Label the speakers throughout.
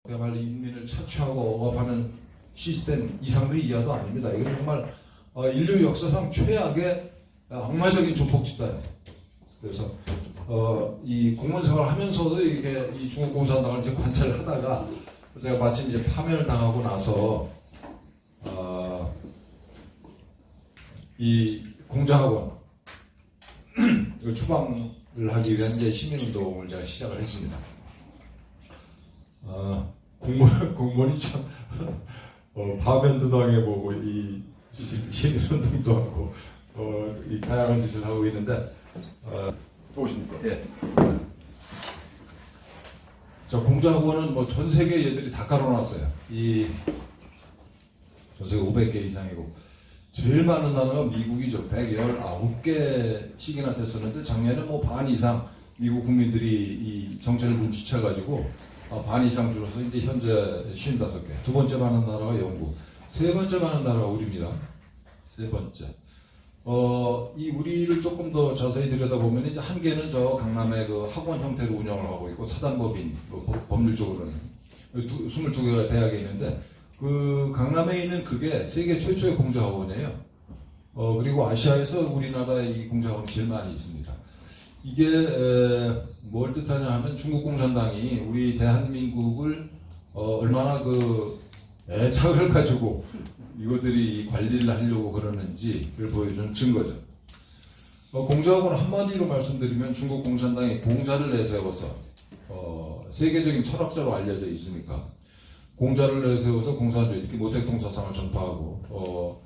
Speaker 1: 그야말로 인민을 착취하고 억압하는 시스템 이상도 이하도 아닙니다. 이건 정말 인류 역사상 최악의 악마적인 조폭 집단이에요. 그래서 이 공무원 생활을 하면서도 이렇게 이 중국 공산당을 이제 관찰을 하다가 제가 마침 이제 파면을 당하고 나서 이 공자학원 이걸 추방을 하기 위한 이제 시민운동을 제가 시작을 했습니다. 공무원이 참 파면도 당해보고 이 시민운동도 하고 이 다양한 짓을 하고 있는데
Speaker 2: 또 오십니까?
Speaker 1: 예. 저 공자학원은 뭐 전 세계 얘들이 다 깔아놨어요. 전 세계 500개 이상이고 제일 많은 나라가 미국이죠. 119개씩이나 됐었는데 작년에 뭐 반 이상 미국 국민들이 이 정책을 눈치채가지고 반 이상 줄어서 이제 현재 55개. 두 번째 많은 나라가 영국. 세 번째 많은 나라가 우리입니다. 세 번째. 이 우리를 조금 더 자세히 들여다보면 이제 한 개는 저 강남에 그 학원 형태로 운영을 하고 있고 사단법인 법률적으로는 22개가 대학에 있는데 그 강남에 있는 그게 세계 최초의 공자학원이에요. 그리고 아시아에서 우리나라의 이 공자학원이 제일 많이 있습니다. 이게 뭘 뜻하냐 하면 중국 공산당이 우리 대한민국을 얼마나 그 애착을 가지고 이것들이 관리를 하려고 그러는지를 보여주는 증거죠. 공자학원 한마디로 말씀드리면 중국 공산당이 공자를 내세워서 세계적인 철학자로 알려져 있으니까 공자를 내세워서 공산주의, 특히 모택동 사상을 전파하고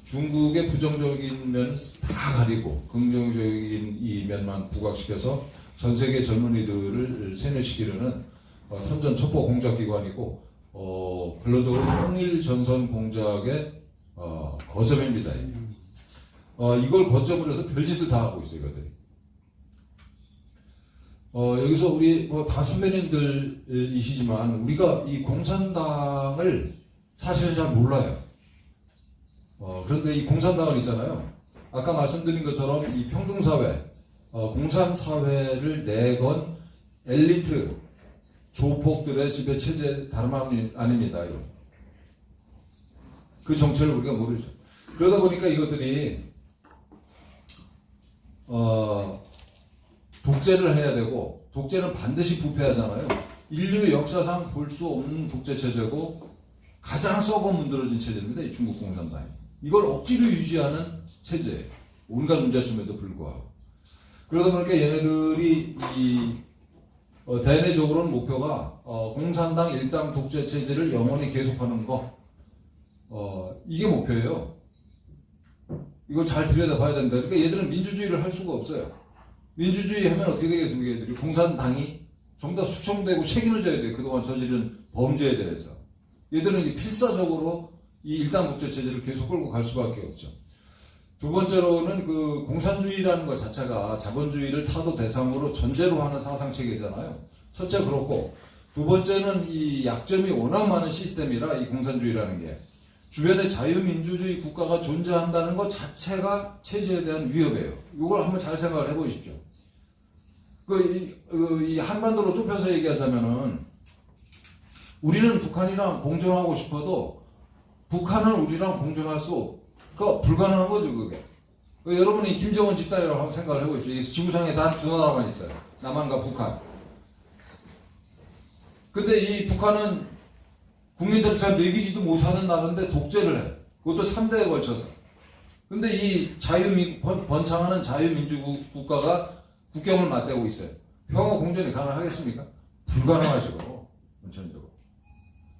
Speaker 1: 중국의 부정적인 면은 다 가리고 긍정적인 이 면만 부각시켜서 전 세계 젊은이들을 세뇌시키려는 선전 첩보 공작기관이고 근로적으로 통일 전선 공작의 거점입니다. 이걸 거점으로 해서 별짓을 다 하고 있어요, 이것들이. 여기서 우리 뭐 다 선배님들이시지만 우리가 이 공산당을 사실은 잘 몰라요. 그런데 이 공산당은 있잖아요. 아까 말씀드린 것처럼 이 평등사회, 공산사회를 내건 엘리트 조폭들의 지배 체제 다름 아닙니다. 이거. 그 정체를 우리가 모르죠. 그러다 보니까 이것들이 독재를 해야 되고 독재는 반드시 부패하잖아요. 인류 역사상 볼 수 없는 독재 체제고 가장 썩어 문드러진 체제입니다. 이 중국 공산당이. 이걸 억지로 유지하는 체제예요. 온갖 문제점에도 불구하고. 그러다 보니까 얘네들이 대내적으로는 목표가 공산당 일당 독재 체제를 영원히 계속하는 거. 이게 목표예요. 이걸 잘 들여다봐야 된다. 그러니까 얘들은 민주주의를 할 수가 없어요. 민주주의 하면 어떻게 되겠습니까? 얘들이 공산당이 전부 다 숙청되고 책임을 져야 돼요. 그동안 저지른 범죄에 대해서. 얘들은 필사적으로 이 일당 독재 체제를 계속 끌고 갈 수밖에 없죠. 두 번째로는 그 공산주의라는 것 자체가 자본주의를 타도 대상으로 전제로 하는 사상 체계잖아요. 첫째 그렇고 두 번째는 이 약점이 워낙 많은 시스템이라 이 공산주의라는 게 주변에 자유민주주의 국가가 존재한다는 것 자체가 체제에 대한 위협이에요. 이걸 한번 잘 생각을 해보십시오. 이 한반도로 좁혀서 얘기하자면은 우리는 북한이랑 공존하고 싶어도 북한은 우리랑 공존할 수 불가능한 거죠, 그게. 여러분이 김정은 집단이라고 한번 생각을 해보십시오. 이 지구상에 단 두 나라만 있어요. 남한과 북한. 근데 이 북한은 국민들을 잘 먹이지도 못하는 나라인데 독재를 해. 그것도 3대에 걸쳐서. 근데 이 번창하는 자유민주국 국가가 국경을 맞대고 있어요. 평화 공존이 가능하겠습니까? 불가능하죠. 원천적으로.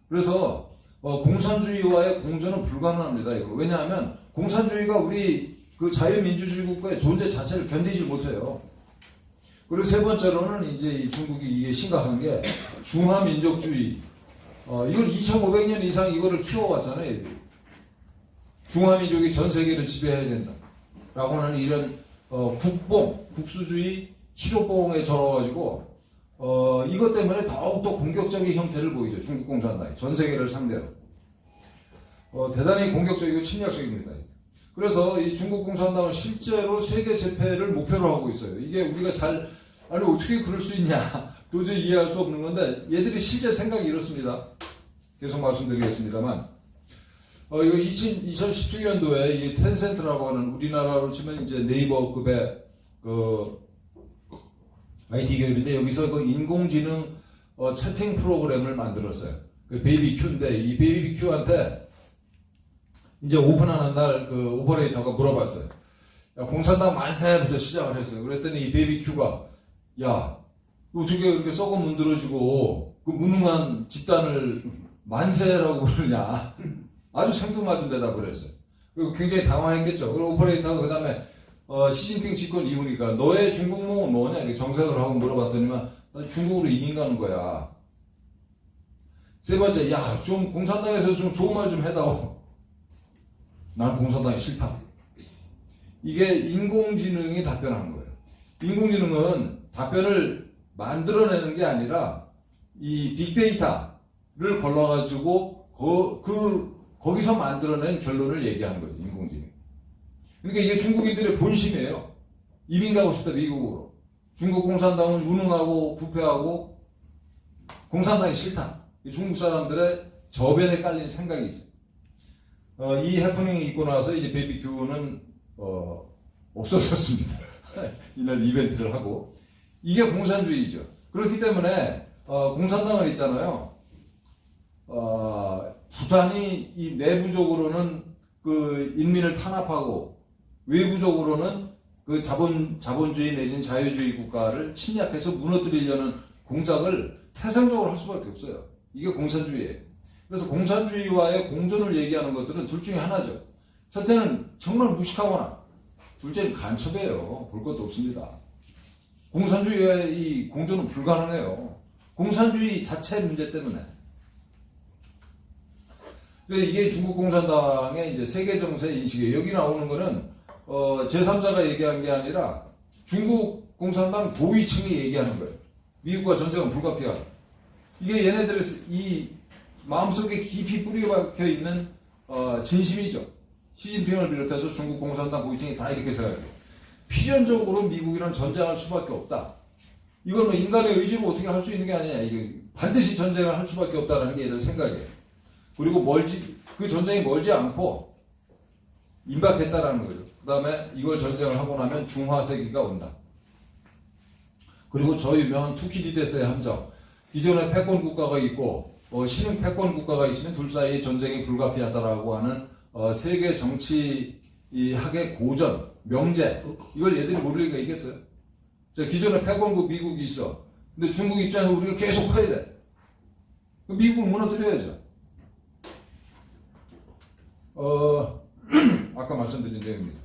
Speaker 1: 그래서 공산주의와의 공존은 불가능합니다. 이거. 왜냐하면 공산주의가 우리 그 자유민주주의 국가의 존재 자체를 견디지 못해요. 그리고 세 번째로는 이제 이 중국이 이게 심각한 게 중화민족주의. 이걸 2500년 이상 이거를 키워왔잖아요, 얘들이. 중화민족이 전 세계를 지배해야 된다. 라고 하는 이런, 국수주의, 실효뽕에 절어가지고, 이것 때문에 더욱더 공격적인 형태를 보이죠. 중국 공산당이. 전 세계를 상대로. 대단히 공격적이고 침략적입니다. 그래서 이 중국 공산당은 실제로 세계 재패를 목표로 하고 있어요. 이게 우리가 아니, 어떻게 그럴 수 있냐. 도저히 이해할 수 없는 건데 얘들이 실제 생각이 이렇습니다. 계속 말씀드리겠습니다만 이거 2017년도에 이 텐센트라고 하는 우리나라로 치면 이제 네이버급의 그 IT 기업인데 여기서 그 인공지능 채팅 프로그램을 만들었어요. 그 베이비큐인데 이 베이비큐한테 이제 오픈하는 날 그 오퍼레이터가 물어봤어요. 야, 공산당 만세부터 시작을 했어요. 그랬더니 이 베이비큐가 야 어떻게 그렇게 썩어 문드러지고 그 무능한 집단을 만세라고 부르냐. 아주 생뚱맞은 대답을 했어요. 그리고 굉장히 당황했겠죠. 그리고 오퍼레이터가 그 다음에 시진핑 집권 이후니까 너의 중국몽은 뭐냐 이렇게 정색을 하고 물어봤더니만 나 중국으로 이민 가는 거야. 세 번째, 야 좀 공산당에서 좀 좋은 말 좀 해다오. 나는 공산당이 싫다. 이게 인공지능이 답변한 거예요. 인공지능은 답변을 만들어내는 게 아니라 이 빅데이터를 걸러가지고 거기서 만들어낸 결론을 얘기하는 거예요. 인공지능. 그러니까 이게 중국인들의 본심이에요. 이민 가고 싶다 미국으로. 중국 공산당은 무능하고 부패하고 공산당이 싫다. 중국 사람들의 저변에 깔린 생각이죠. 이 해프닝이 있고 나서 이제 베이비큐는 없어졌습니다. 이날 이벤트를 하고 이게 공산주의죠. 그렇기 때문에 공산당은 있잖아요. 부단히 이 내부적으로는 그 인민을 탄압하고 외부적으로는 그 자본주의 내지는 자유주의 국가를 침략해서 무너뜨리려는 공작을 태생적으로 할 수밖에 없어요. 이게 공산주의예요. 그래서 공산주의와의 공존을 얘기하는 것들은 둘 중에 하나죠. 첫째는 정말 무식하거나 둘째는 간첩이에요. 볼 것도 없습니다. 공산주의와의 이 공존은 불가능해요. 공산주의 자체 문제 때문에. 그래서 이게 중국 공산당의 이제 세계 정세 인식이에요. 여기 나오는 거는 제3자가 얘기한 게 아니라 중국 공산당 고위층이 얘기하는 거예요. 미국과 전쟁은 불가피하다. 이게 얘네들의 이 마음속에 깊이 뿌리박혀 있는 진심이죠. 시진핑을 비롯해서 중국 공산당 고위층이 다 이렇게 생각해요. 필연적으로 미국이랑 전쟁할 수밖에 없다. 이건 뭐 인간의 의지로 어떻게 할 수 있는 게 아니냐. 이게 반드시 전쟁을 할 수밖에 없다는 게 얘들 생각이에요. 그리고 그 전쟁이 멀지 않고 임박했다라는 거죠. 그 다음에 이걸 전쟁을 하고 나면 중화세기가 온다. 그리고 저 유명한 투키디데스의 함정. 기존에 패권 국가가 있고 신흥 패권 국가가 있으면 둘 사이에 전쟁이 불가피하다라고 하는 세계 정치학의 고전, 명제. 이걸 얘들이 모를 리가 있겠어요? 자, 기존에 패권국 미국이 있어. 근데 중국 입장에서 우리가 계속 커야 돼. 미국을 무너뜨려야죠. 아까 말씀드린 내용입니다.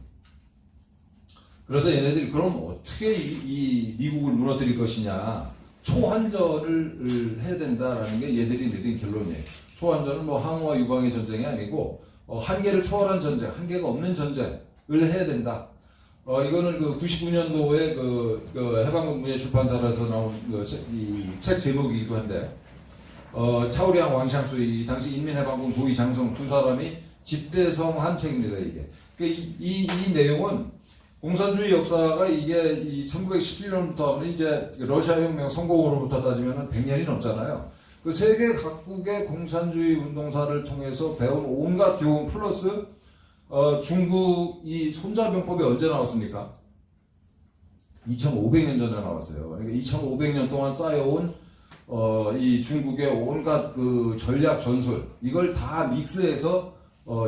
Speaker 1: 그래서 얘네들이 그럼 어떻게 이 미국을 무너뜨릴 것이냐. 초한전을 해야 된다라는 게 얘들이 내린 결론이에요. 초한전은 뭐 항우와 유방의 전쟁이 아니고 한계를 초월한 전쟁, 한계가 없는 전쟁을 해야 된다. 이거는 그 99년도에 그 해방군 문예 출판사에서 나온 이 책 제목이기도 한데 차오리ang 왕샹수 이 당시 인민해방군 도의 장성 두 사람이 집대성한 책입니다. 이게 이 내용은 공산주의 역사가 이게 이 1917년부터 이제 러시아 혁명 성공으로부터 따지면 100년이 넘잖아요. 그 세계 각국의 공산주의 운동사를 통해서 배운 온갖 교훈 플러스 중국 이 손자병법이 언제 나왔습니까? 2500년 전에 나왔어요. 그러니까 2500년 동안 쌓여온 이 중국의 온갖 그 전략 전술 이걸 다 믹스해서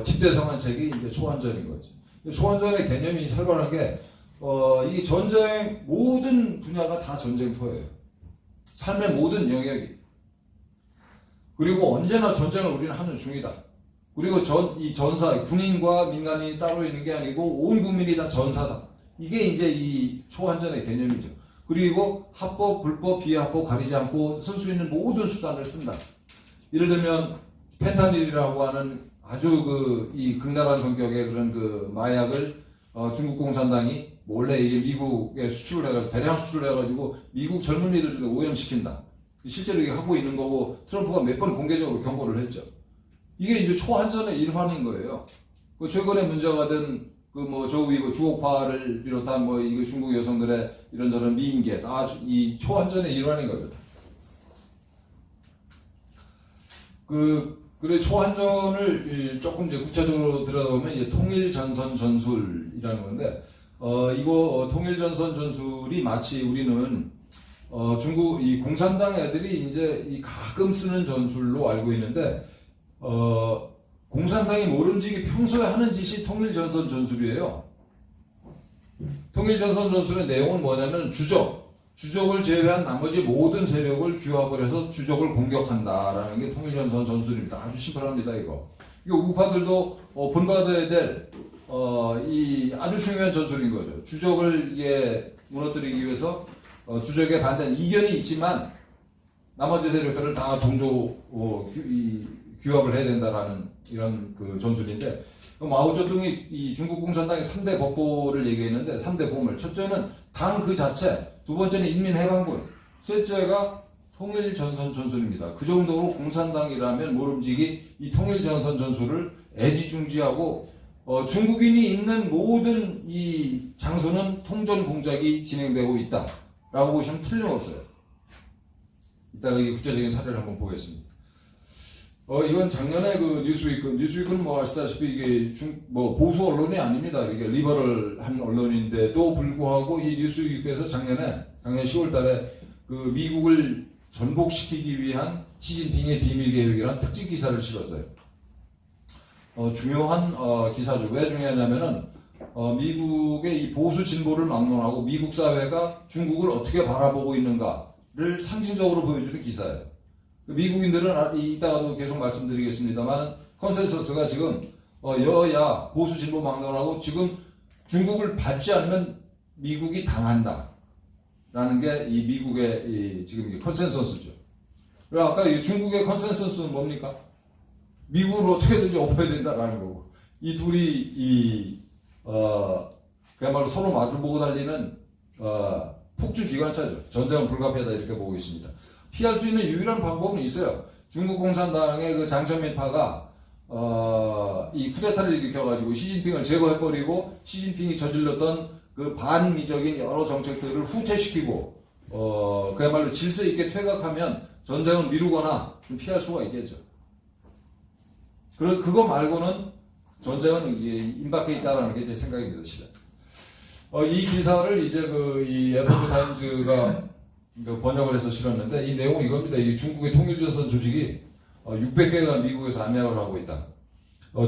Speaker 1: 집대성한 책이 이제 초한전인 거죠. 초한전의 개념이 살벌한 게 이 전쟁 모든 분야가 다 전쟁터예요. 삶의 모든 영역이. 그리고 언제나 전쟁을 우리는 하는 중이다. 그리고 이 전사, 군인과 민간인이 따로 있는 게 아니고 온 국민이 다 전사다. 이게 이제 이 초한전의 개념이죠. 그리고 합법, 불법, 비합법 가리지 않고 쓸 수 있는 모든 수단을 쓴다. 예를 들면 펜타닐이라고 하는 아주 이 극랄한 성격의 그런 그 마약을 중국 공산당이 몰래 이게 미국에 수출을 해가지고 대량 수출을 해가지고 미국 젊은이들 중에 오염시킨다. 실제로 이게 하고 있는 거고 트럼프가 몇 번 공개적으로 경고를 했죠. 이게 이제 초한전의 일환인 거예요. 그 최근에 문제가 된 그 뭐 저우이고 주옥파를 비롯한 뭐 이거 중국 여성들의 이런저런 미인계 다 이 초한전의 일환인 겁니다. 그래 초한전을 조금 이제 구체적으로 들여다보면 이제 통일전선 전술이라는 건데, 이거 통일전선 전술이 마치 우리는 중국 이 공산당 애들이 이제 이 가끔 쓰는 전술로 알고 있는데, 공산당이 모름지기 평소에 하는 짓이 통일전선 전술이에요. 통일전선 전술의 내용은 뭐냐면 주적을 제외한 나머지 모든 세력을 규합을 해서 주적을 공격한다라는 게 통일전선 전술입니다. 아주 심플합니다, 이거. 이거 우파들도 본받아야 될 이 아주 중요한 전술인 거죠. 주적을 무너뜨리기 위해서 주적에 반대하는 이견이 있지만 나머지 세력들을 다 규합을 해야 된다라는 이런 그 전술인데, 마오쩌둥이 이 중국 공산당의 3대 법보를 얘기했는데, 3대 보물. 첫째는 당 그 자체, 두 번째는 인민해방군, 셋째가 통일전선 전술입니다. 그 정도로 공산당이라면 모름지기 이 통일전선 전술을 애지중지하고, 중국인이 있는 모든 이 장소는 통전 공작이 진행되고 있다라고 보시면 틀림없어요. 이따가 이 구체적인 사례를 한번 보겠습니다. 이건 작년에 그 뉴스위크는 뭐 아시다시피 이게 보수 언론이 아닙니다. 이게 리버럴한 언론인데도 불구하고 이 뉴스위크에서 작년 10월 달에 그 미국을 전복시키기 위한 시진핑의 비밀 계획이라는 특집 기사를 실었어요. 중요한 기사죠. 왜 중요하냐면은 미국의 이 보수 진보를 막론하고 미국 사회가 중국을 어떻게 바라보고 있는가를 상징적으로 보여주는 기사예요. 미국인들은 이따가도 계속 말씀드리겠습니다만 컨센서스가 지금 여야 보수 진보 막론하고 지금 중국을 밟지 않으면 미국이 당한다 라는 게 이 미국의 지금 컨센서스죠. 그리고 아까 이 중국의 컨센서스는 뭡니까? 미국을 어떻게든지 엎어야 된다라는 거고, 이 둘이 그야말로 서로 마주보고 달리는 폭주 기관차죠. 전쟁은 불가피하다 이렇게 보고 있습니다. 피할 수 있는 유일한 방법은 있어요. 중국 공산당의 그 장천민파가 이 쿠데타를 일으켜가지고 시진핑을 제거해버리고 시진핑이 저질렀던 그 반미적인 여러 정책들을 후퇴시키고 그야말로 질서 있게 퇴각하면 전쟁을 미루거나 좀 피할 수가 있겠죠. 그거 말고는 전쟁은 임박해 있다라는 게 제 생각입니다, 실은. 이 기사를 이제 이 에포크 타임즈가 번역을 해서 실었는데, 이 내용은 이겁니다. 이 중국의 통일전선 조직이 600개가 미국에서 암약을 하고 있다.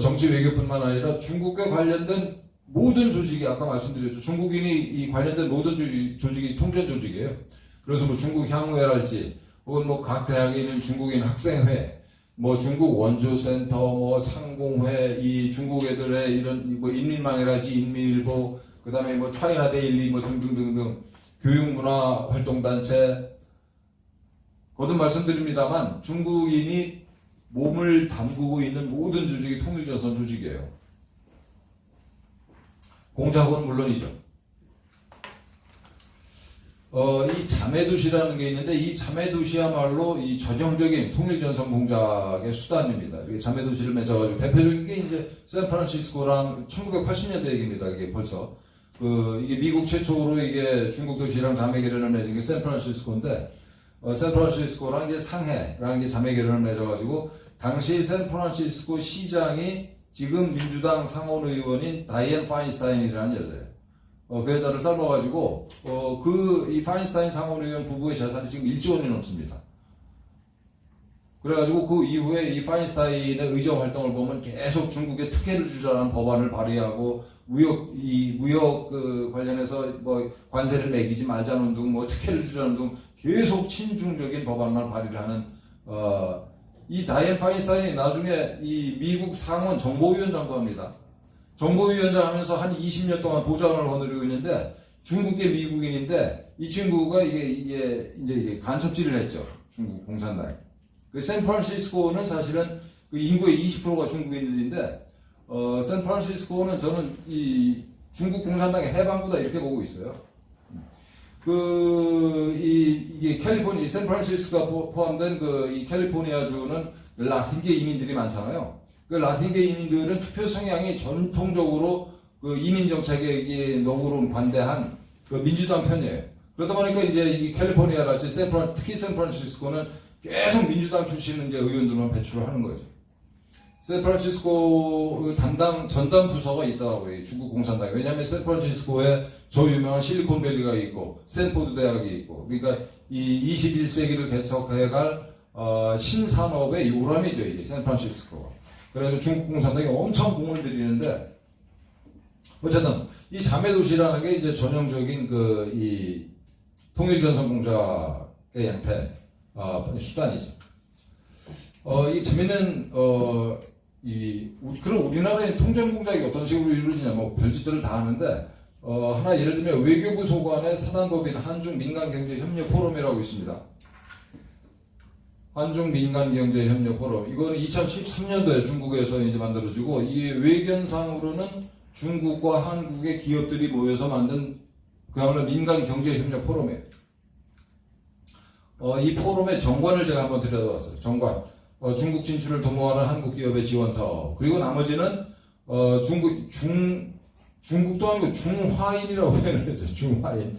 Speaker 1: 정치 외교뿐만 아니라 중국과 관련된 모든 조직이, 아까 말씀드렸죠. 중국인이 이 관련된 모든 조직이 통전 조직이에요. 그래서 뭐 중국 향후회랄지, 혹은 뭐 각 대학에 있는 중국인 학생회, 뭐 중국 원조센터, 뭐 상공회, 이 중국 애들의 이런 뭐 인민망이랄지 인민일보, 그 다음에 뭐 차이나 데일리 뭐 등등등등 교육문화 활동단체, 거듭 말씀드립니다만 중국인이 몸을 담그고 있는 모든 조직이 통일전선 조직이에요. 공작은 물론이죠. 이 자매도시라는 게 있는데, 이 자매도시야말로 이 전형적인 통일전선 공작의 수단입니다. 이게 자매도시를 맺어가지고 대표적인 게 이제 샌프란시스코랑 1980년대 얘기입니다. 이게 벌써. 이게 미국 최초로 이게 중국 도시랑 자매 결연을 맺은 게 샌프란시스코인데, 샌프란시스코랑 이제 상해랑 이제 자매 결연을 맺어가지고, 당시 샌프란시스코 시장이 지금 민주당 상원 의원인 다이앤 파인스타인이라는 여자예요. 그 여자를 삶아가지고, 이 파인스타인 상원 의원 부부의 재산이 지금 1조 원이 넘습니다. 그래가지고 그 이후에 이 파인스타인의 의정 활동을 보면 계속 중국에 특혜를 주자는 법안을 발의하고, 무역 관련해서 뭐 관세를 매기지 말자는 등, 뭐 특혜를 주자는 등 계속 친중적인 법안만 발의를 하는, 이 다이앤 파인스타인이 나중에 이 미국 상원 정보위원장도 합니다. 정보위원장 하면서 한 20년 동안 보좌관을 거느리고 있는데, 중국계 미국인인데, 이 친구가 이제 간첩질을 했죠. 중국 공산당이. 샌프란시스코는 사실은 그 인구의 20%가 중국인들인데, 샌프란시스코는 저는 이 중국 공산당의 해방구다 이렇게 보고 있어요. 이게 캘리포니아, 샌프란시스코가 포함된 이 캘리포니아주는 라틴계 이민들이 많잖아요. 그 라틴계 이민들은 투표 성향이 전통적으로 그 이민 정책에 너그러운 반대한 그 민주당 편이에요. 그러다 보니까 이제 이 캘리포니아랄지 특히 샌프란시스코는 계속 민주당 출신 이제 의원들만 배출을 하는 거죠. 샌프란시스코 담당 전담 부서가 있다고 해요. 중국 공산당이. 왜냐하면 샌프란시스코에 저 유명한 실리콘밸리가 있고 스탠포드 대학이 있고, 그러니까 이 21세기를 개척해갈 신산업의 요람이죠, 이게 샌프란시스코가. 그래서 중국 공산당이 엄청 공을 들이는데, 어쨌든 이 자매 도시라는 게 이제 전형적인 이 통일전선 공작의 형태 수단이죠. 이 재밌는 그럼 우리나라의 통전 공작이 어떤 식으로 이루어지냐, 뭐 별짓들을 다 하는데, 하나 예를 들면 외교부 소관의 사단법인 한중 민간경제협력 포럼이라고 있습니다. 한중 민간경제협력 포럼. 이거는 2013년도에 중국에서 이제 만들어지고, 이 외견상으로는 중국과 한국의 기업들이 모여서 만든 그야말로 민간경제협력 포럼이에요. 이 포럼의 정관을 제가 한번 들여다봤어요. 정관. 중국 진출을 도모하는 한국 기업의 지원 사업. 그리고 나머지는 중국도 아니고 중화인이라고 표현을 했어요. 중화인.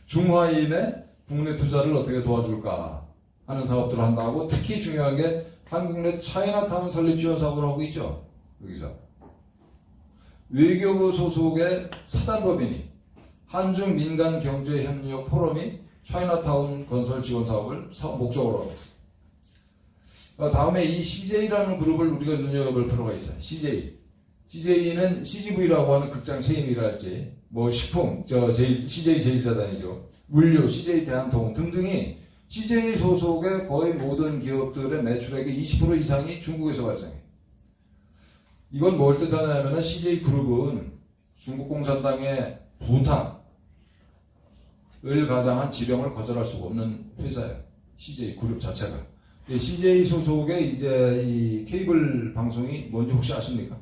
Speaker 1: 중화인의 국내 투자를 어떻게 도와줄까 하는 사업들을 한다고. 특히 중요한 게 한국 내 차이나타운 설립 지원 사업을 하고 있죠. 여기서. 외교부 소속의 사단법인이 한중 민간경제협력 포럼이 차이나타운 건설 지원 사업을 목적으로 하고 있습니다. 다음에 이 CJ라는 그룹을 우리가 눈여겨볼 필요가 있어요. CJ는 CGV라고 하는 극장 체인이랄지, 뭐 식품, CJ 제일자단이죠. 물류, CJ 대한통운 등등이 CJ 소속의 거의 모든 기업들의 매출액의 20% 이상이 중국에서 발생해요. 이건 뭘 뜻하냐면은 CJ 그룹은 중국 공산당의 부탁을 가장한 지령을 거절할 수가 없는 회사예요. CJ 그룹 자체가. CJ 소속의 이제 이 케이블 방송이 뭔지 혹시 아십니까?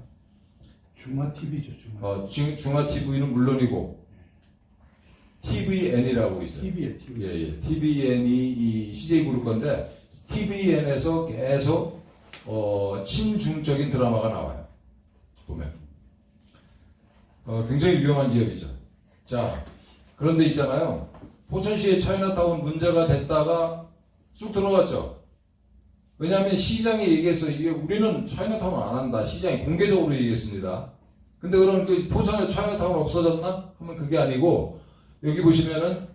Speaker 3: 중화TV죠,
Speaker 1: 중화TV는 물론이고, TVN이라고 있어요.
Speaker 3: TV.
Speaker 1: 예. TVN이 이 CJ 그룹 건데, TVN에서 계속, 친중적인 드라마가 나와요. 보면. 굉장히 위험한 기업이죠. 자, 그런데 있잖아요. 포천시의 차이나타운 문제가 됐다가 쑥 들어갔죠. 왜냐하면 시장이 얘기했어요. 이게 우리는 차이나타운 안 한다. 시장이 공개적으로 얘기했습니다. 근데 그럼 그 포천에 차이나타운 없어졌나? 하면 그게 아니고, 여기 보시면은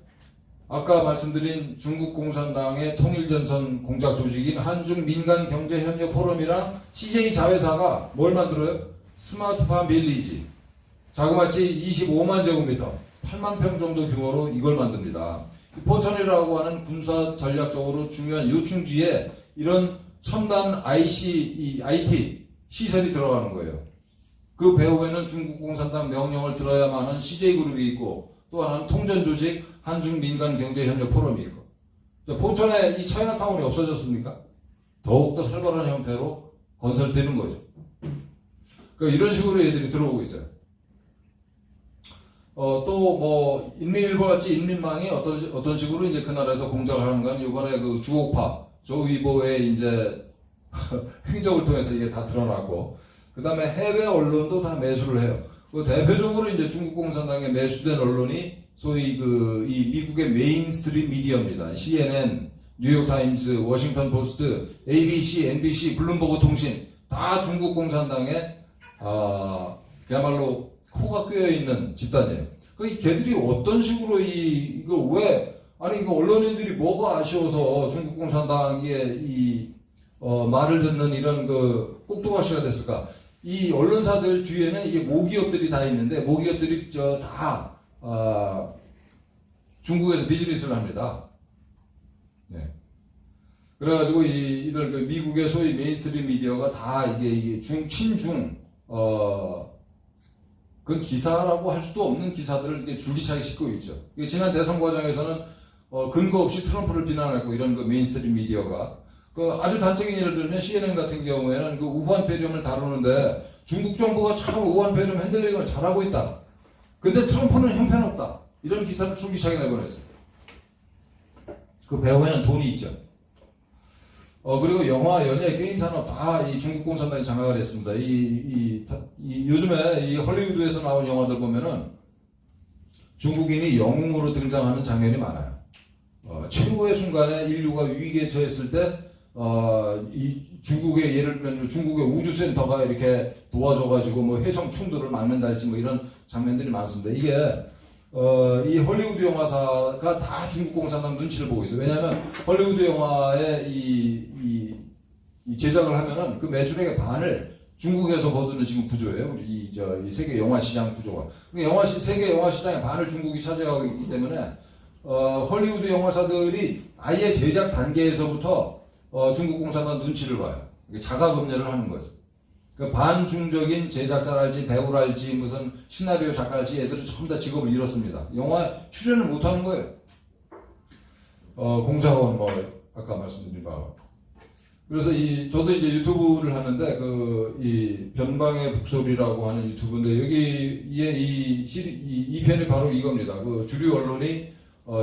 Speaker 1: 아까 말씀드린 중국 공산당의 통일전선 공작 조직인 한중 민간경제협력 포럼이랑 CJ 자회사가 뭘 만들어요? 스마트팜 빌리지. 자그마치 25만 제곱미터, 8만 평 정도 규모로 이걸 만듭니다. 포천이라고 하는 군사 전략적으로 중요한 요충지에 이런 첨단 IT 시설이 들어가는 거예요. 그 배후에는 중국 공산당 명령을 들어야만 하는 CJ그룹이 있고, 또 하나는 통전조직 한중민간경제협력 포럼이 있고. 포천에 이 차이나타운이 없어졌습니까? 더욱더 살벌한 형태로 건설되는 거죠. 그러니까 이런 식으로 애들이 들어오고 있어요. 또 뭐 인민일보 같이 인민망이 어떤 식으로 이제 그 나라에서 공작을 하는 건 이번에 그 주옥파 조 의보의 이제 행적을 통해서 이게 다 드러났고, 그 다음에 해외 언론도 다 매수를 해요. 그 대표적으로 이제 중국 공산당에 매수된 언론이 소위 이 미국의 메인스트림 미디어입니다. CNN, 뉴욕타임스, 워싱턴 포스트, ABC, NBC, 블룸버그 통신 다 중국 공산당에 그야말로 코가 꿰어 있는 집단이에요. 그 걔들이 어떤 식으로 이거 언론인들이 뭐가 아쉬워서 중국 공산당의 말을 듣는 이런 그 꼭두가시가 됐을까? 이 언론사들 뒤에는 이게 모기업들이 다 있는데, 모기업들이 다 중국에서 비즈니스를 합니다. 네. 그래가지고 이들 그 미국의 소위 메인스트림 미디어가 다 이게 친중 그 기사라고 할 수도 없는 기사들을 이렇게 줄기차게 싣고 있죠. 지난 대선 과정에서는 근거 없이 트럼프를 비난했고, 이런 그 메인스트림 미디어가 아주 단적인 예를 들면 CNN 같은 경우에는 그 우한 폐렴을 다루는데 중국 정부가 참 우한 폐렴 핸들링을 잘하고 있다. 근데 트럼프는 형편없다. 이런 기사를 줄기차게 내보냈어요. 그 배후에는 돈이 있죠. 그리고 영화, 연예, 게임 산업 다 이 중국 공산당이 장악을 했습니다. 요즘에 이 헐리우드에서 나온 영화들 보면은 중국인이 영웅으로 등장하는 장면이 많아요. 최고의 순간에 인류가 위기에 처했을 때 이 중국의 예를 들면 중국의 우주센터가 이렇게 도와줘가지고 뭐 해성 충돌을 막는달지 뭐 이런 장면들이 많습니다. 이게 이 헐리우드 영화사가 다 중국 공산당 눈치를 보고 있어요. 왜냐하면 헐리우드 영화의 이 제작을 하면은 그 매출액의 반을 중국에서 거두는 지금 구조예요. 우리 이 세계 영화 시장 구조가. 세계 영화 시장의 반을 중국이 차지하고 있기 때문에 헐리우드 영화사들이 아예 제작 단계에서부터 중국 공산당 눈치를 봐요. 자가검열을 하는 거죠. 그 반중적인 제작자랄지 배우랄지 무슨 시나리오 작가랄지 애들은 전부 다 직업을 잃었습니다. 영화 출연을 못 하는 거예요. 공사원 뭐 아까 말씀드린 바와. 그래서 저도 이제 유튜브를 하는데 이 변방의 북소리라고 하는 유튜브인데 여기에 이 편이 바로 이겁니다. 그 주류 언론이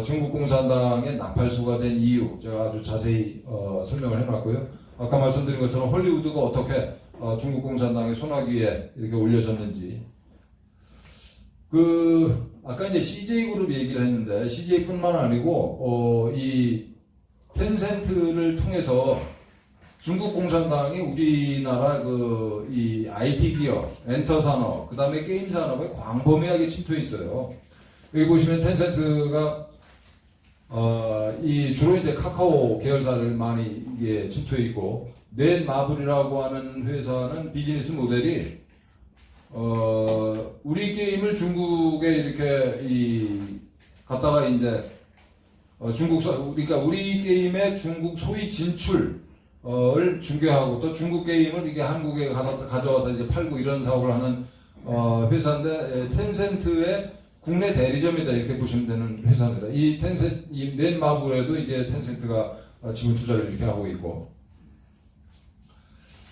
Speaker 1: 중국 공산당의 나팔수가 된 이유 제가 아주 자세히 설명을 해놨고요. 아까 말씀드린 것처럼 헐리우드가 어떻게 중국 공산당의 소나기에 이렇게 올려졌는지. 아까 이제 CJ 그룹 얘기를 했는데 CJ뿐만 아니고 이 텐센트를 통해서 중국 공산당이 우리나라 이 IT 기업, 엔터 산업, 그 다음에 게임 산업에 광범위하게 침투해 있어요. 여기 보시면 텐센트가 주로 이제 카카오 계열사를 많이 이게 침투해 있고, 넷마블이라고 하는 회사는 비즈니스 모델이 우리 게임을 중국에 이렇게 갖다가 이제 그러니까 우리 게임의 중국 소위 진출을 중개하고 또 중국 게임을 이게 한국에 가져와서 이제 팔고 이런 사업을 하는 회사인데, 텐센트의 국내 대리점이다 이렇게 보시면 되는 회사입니다. 이 넷마블에도 이제 텐센트가 지분 투자를 이렇게 하고 있고,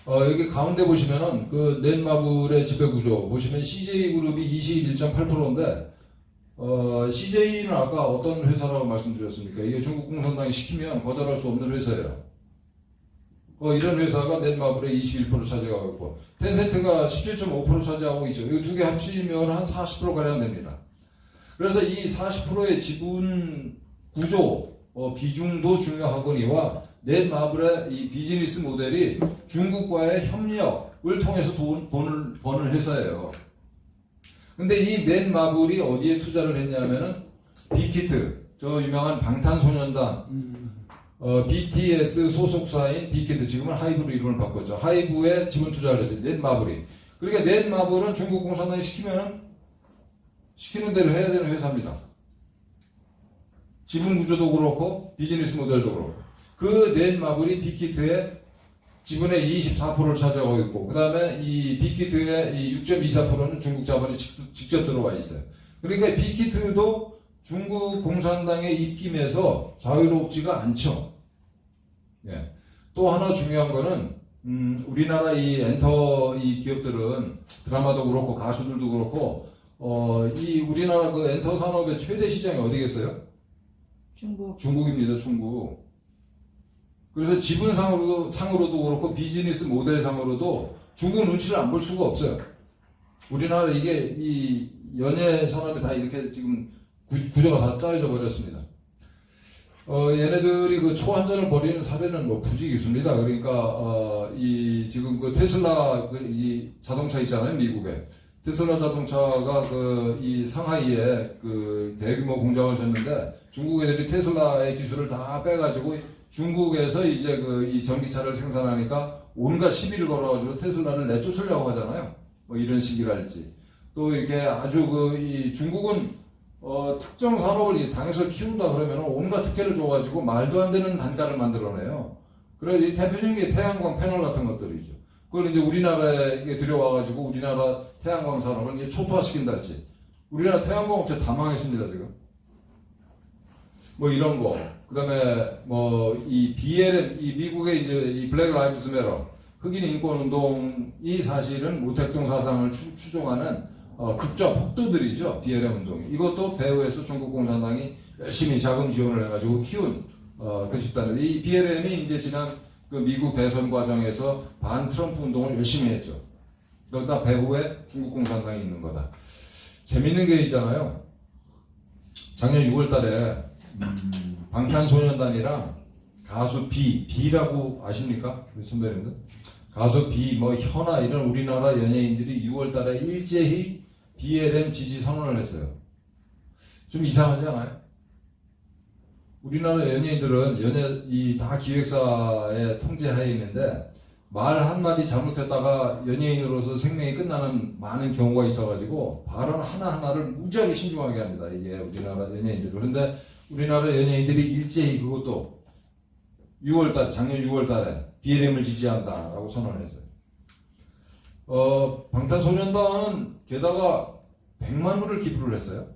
Speaker 1: 여기 가운데 보시면은 그 넷마블의 지배구조 보시면 CJ그룹이 21.8%인데, CJ는 아까 어떤 회사라고 말씀드렸습니까? 이게 중국 공산당이 시키면 거절할 수 없는 회사예요. 이런 회사가 넷마블의 21% 차지하고 있고, 텐센트가 17.5% 차지하고 있죠. 이 두 개 합치면 한 40%가량 됩니다. 그래서 이 40%의 지분 구조, 비중도 중요하거니와 넷마블의 이 비즈니스 모델이 중국과의 협력을 통해서 돈을 버는 회사예요. 근데 이 넷마블이 어디에 투자를 했냐면은 빅히트, 저 유명한 방탄소년단, BTS 소속사인 빅히트, 지금은 하이브로 이름을 바꿨죠. 하이브에 지분 투자를 했어요. 넷마블이. 그러니까 넷마블은 중국 공산당이 시키는 대로 해야 되는 회사입니다. 지분 구조도 그렇고 비즈니스 모델도 그렇고. 그 넷마블이 빅히트의 지분의 24%를 차지하고 있고, 그 다음에 이 빅히트의 이 6.24%는 중국 자본이 직접 들어와 있어요. 그러니까 빅히트도 중국 공산당의 입김에서 자유롭지가 않죠. 예. 또 하나 중요한 거는 우리나라 이 엔터 이 기업들은 드라마도 그렇고 가수들도 그렇고 이 우리나라 그 엔터 산업의 최대 시장이 어디겠어요? 중국입니다. 중국. 그래서 지분상으로도 그렇고 비즈니스 모델상으로도 중국 눈치를 안 볼 수가 없어요. 우리나라 이게 이 연예 산업이 다 이렇게 지금 구조가 다 짜여져 버렸습니다. 얘네들이 그 초환전을 벌이는 사례는 뭐 부지기수입니다. 그러니까 지금 그 테슬라 이 자동차 있잖아요, 미국에. 테슬라 자동차가 이 상하이에 대규모 공장을 졌는데, 중국 애들이 테슬라의 기술을 다 빼가지고 중국에서 이제 이 전기차를 생산하니까 온갖 시비를 걸어가지고 테슬라를 내쫓으려고 하잖아요. 뭐 이런 식이랄지. 또 이렇게 아주 이 중국은 특정 산업을 당에서 키운다 그러면 온갖 특혜를 줘가지고 말도 안 되는 단가를 만들어내요. 그래서 이 대표적인 게 태양광 패널 같은 것들이죠. 그걸 이제 우리나라에 들여와가지고 우리나라 태양광 산업을 이제 초토화시킨달지. 우리나라 태양광 업체 다 망했습니다, 지금. 뭐 이런 거. 그 다음에 이 BLM, 이 미국의 이제 이 블랙 라이브스 매터, 흑인 인권 운동이 사실은 모택동 사상을 추종하는 극좌 폭도들이죠. BLM 운동이. 이것도 배후에서 중국 공산당이 열심히 자금 지원을 해가지고 키운 그 집단을. 이 BLM이 이제 지난 미국 대선 과정에서 반 트럼프 운동을 열심히 했죠. 그러다 배후에 중국 공산당이 있는 거다. 재밌는 게 있잖아요. 작년 6월 달에 방탄소년단이랑 가수 B라고 아십니까? 우리 선배님들? 가수 B, 뭐 현아 이런 우리나라 연예인들이 6월달에 일제히 BLM 지지 선언을 했어요. 좀 이상하지 않아요? 우리나라 연예인들은 다 기획사의 통제하에 있는데 말 한마디 잘못했다가 연예인으로서 생명이 끝나는 많은 경우가 있어가지고 발언 하나하나를 무지하게 신중하게 합니다. 이게 우리나라 연예인들. 그런데 우리나라 연예인들이 일제히 그것도 6월달, 작년 6월달에 BLM을 지지한다라고 선언을 했어요. 방탄소년단은 게다가 100만 불을 기부를 했어요.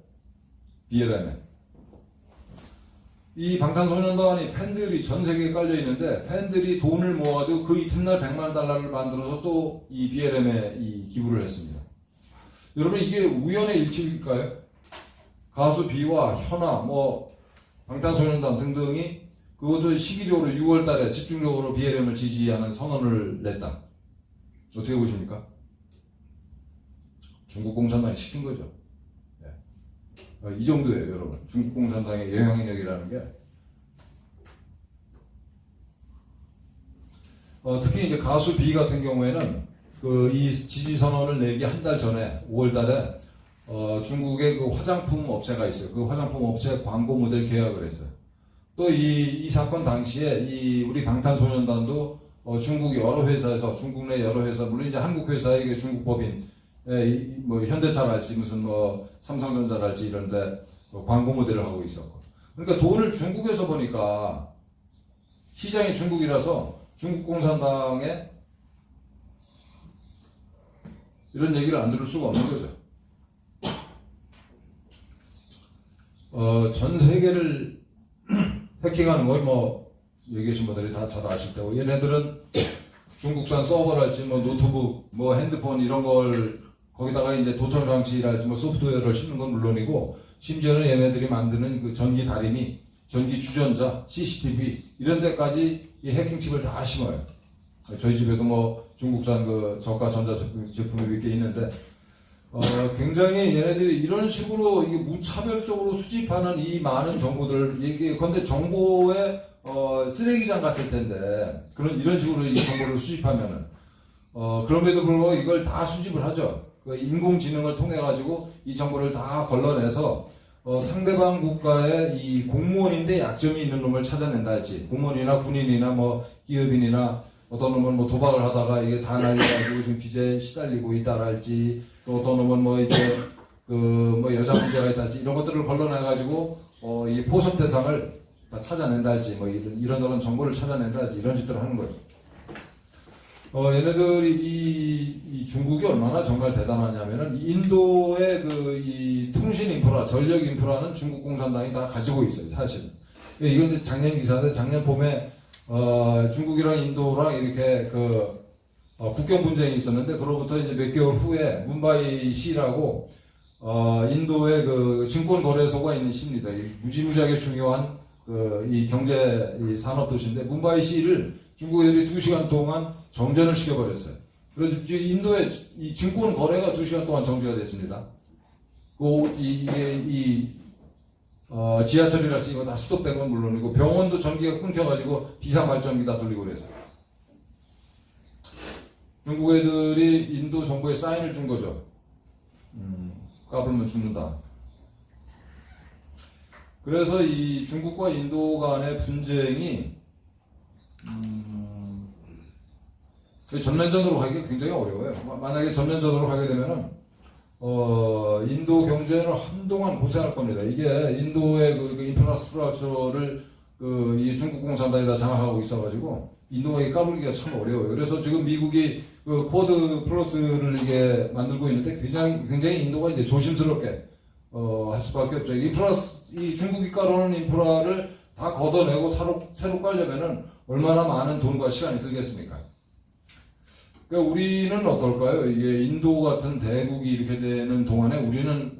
Speaker 1: BLM에. 이 방탄소년단이 팬들이 전 세계에 깔려 있는데 팬들이 돈을 모아가지고 그 이튿날 100만 달러를 만들어서 또 이 BLM에 이 기부를 했습니다. 여러분 이게 우연의 일치일까요? 가수 B와 현아, 뭐 방탄소년단 등등이 그것도 시기적으로 6월달에 집중적으로 BLM을 지지하는 선언을 냈다. 어떻게 보십니까? 중국 공산당이 시킨 거죠. 이 정도예요, 여러분. 중국 공산당의 영향력이라는 게. 특히 이제 가수 B 같은 경우에는 이 지지 선언을 내기 한 달 전에 5월달에 중국의 그 화장품 업체가 있어요. 그 화장품 업체 광고 모델 계약을 했어요. 또 이 사건 당시에 우리 방탄소년단도 중국 여러 회사에서 중국 내 여러 회사 물론 이제 한국 회사의 중국 법인 뭐 현대차랄지 무슨 뭐 삼성전자랄지 이런데 광고 모델을 하고 있었고 그러니까 돈을 중국에서 보니까 시장이 중국이라서 중국 공산당에 이런 얘기를 안 들을 수가 없는 거죠. 전 세계를 해킹하는 걸 뭐 여기 계신 분들이 다 잘 아실 테고 얘네들은 중국산 서버랄지 뭐 노트북 뭐 핸드폰 이런 걸 거기다가 이제 도청 장치랄지 뭐 소프트웨어를 싣는 건 물론이고 심지어는 얘네들이 만드는 그 전기 다리미, 전기 주전자, CCTV 이런 데까지 이 해킹칩을 다 심어요. 저희 집에도 뭐 중국산 그 저가 전자 제품이 몇 개 있는데 굉장히 얘네들이 이런 식으로 이게 무차별적으로 수집하는 이 많은 정보들 이게 근데 정보의 쓰레기장 같을 텐데 이런 식으로 이 정보를 수집하면은 그럼에도 불구하고 이걸 다 수집을 하죠. 그 인공지능을 통해 가지고 이 정보를 다 걸러내서 상대방 국가의 이 공무원인데 약점이 있는 놈을 찾아낸다 할지 공무원이나 군인이나 뭐 기업인이나 어떤 놈은 뭐 도박을 하다가 이게 다 날려가지고 지금 빚에 시달리고 있다랄지 또 어떤 놈은 뭐 이제 그 뭐 여자 문제가 있다랄지 이런 것들을 걸러내가지고 이 포섭 대상을 다 찾아낸다 할지 뭐 이런 정보를 찾아낸다 할지 이런 짓들을 하는 거죠. 얘네들이 이 중국이 얼마나 정말 대단하냐면은 인도의 이 통신 인프라, 전력 인프라는 중국 공산당이 다 가지고 있어요, 사실은. 이건 이제 작년 기사인데 작년 봄에 중국이랑 인도랑 이렇게 국경 분쟁이 있었는데 그로부터 이제 몇 개월 후에 문바이 시라고 인도의 그 증권 거래소가 있는 시입니다. 무지무지하게 중요한 이 경제 이 산업 도시인데 문바이 시를 중국 애들이 2시간 동안 정전을 시켜버렸어요. 그래서 인도의 이 증권 거래가 2시간 동안 정지가 됐습니다. 지하철이라든지 이거 다 스톱된 건 물론이고 병원도 전기가 끊겨가지고 비상 발전기 다 돌리고 그랬어요. 중국 애들이 인도 정부에 사인을 준 거죠. 까불면 죽는다. 그래서 이 중국과 인도 간의 분쟁이 전면전으로 가기가 굉장히 어려워요. 만약에 전면전으로 가게 되면은 인도 경제는 한동안 고생할 겁니다. 이게 인도의 그 인프라스트럭처를 이 중국 공산당에다 장악하고 있어가지고 인도가 까불기가 참 어려워요. 그래서 지금 미국이 그 쿼드 플러스를 이게 만들고 있는데 굉장히 인도가 이제 조심스럽게 할 수밖에 없죠. 이 중국이 깔아놓은 인프라를 다 걷어내고 새로 깔려면은 얼마나 많은 돈과 시간이 들겠습니까? 그러니까 우리는 어떨까요? 이게 인도 같은 대국이 이렇게 되는 동안에 우리는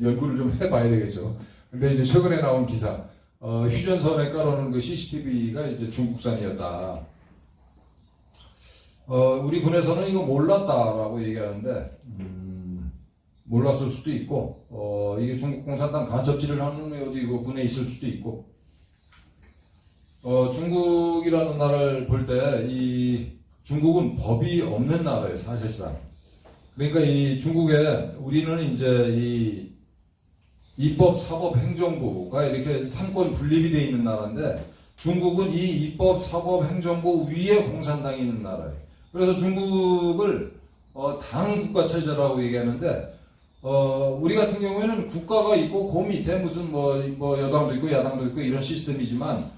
Speaker 1: 연구를 좀 해봐야 되겠죠. 근데 이제 최근에 나온 기사, 휴전선에 깔아놓은 그 CCTV가 이제 중국산이었다. 우리 군에서는 이거 몰랐다라고 얘기하는데, 몰랐을 수도 있고, 이게 중국 공산당 간첩질을 하는 어디 그 군에 있을 수도 있고, 중국이라는 나라를 볼 때 이 중국은 법이 없는 나라예요, 사실상. 그러니까 이 중국에 우리는 이제 이 입법, 사법, 행정부가 이렇게 삼권 분립이 되어 있는 나라인데 중국은 이 입법, 사법, 행정부 위에 공산당이 있는 나라예요. 그래서 중국을 당 국가 체제라고 얘기하는데 우리 같은 경우에는 국가가 있고 그 밑에 무슨 뭐 여당도 있고 야당도 있고 이런 시스템이지만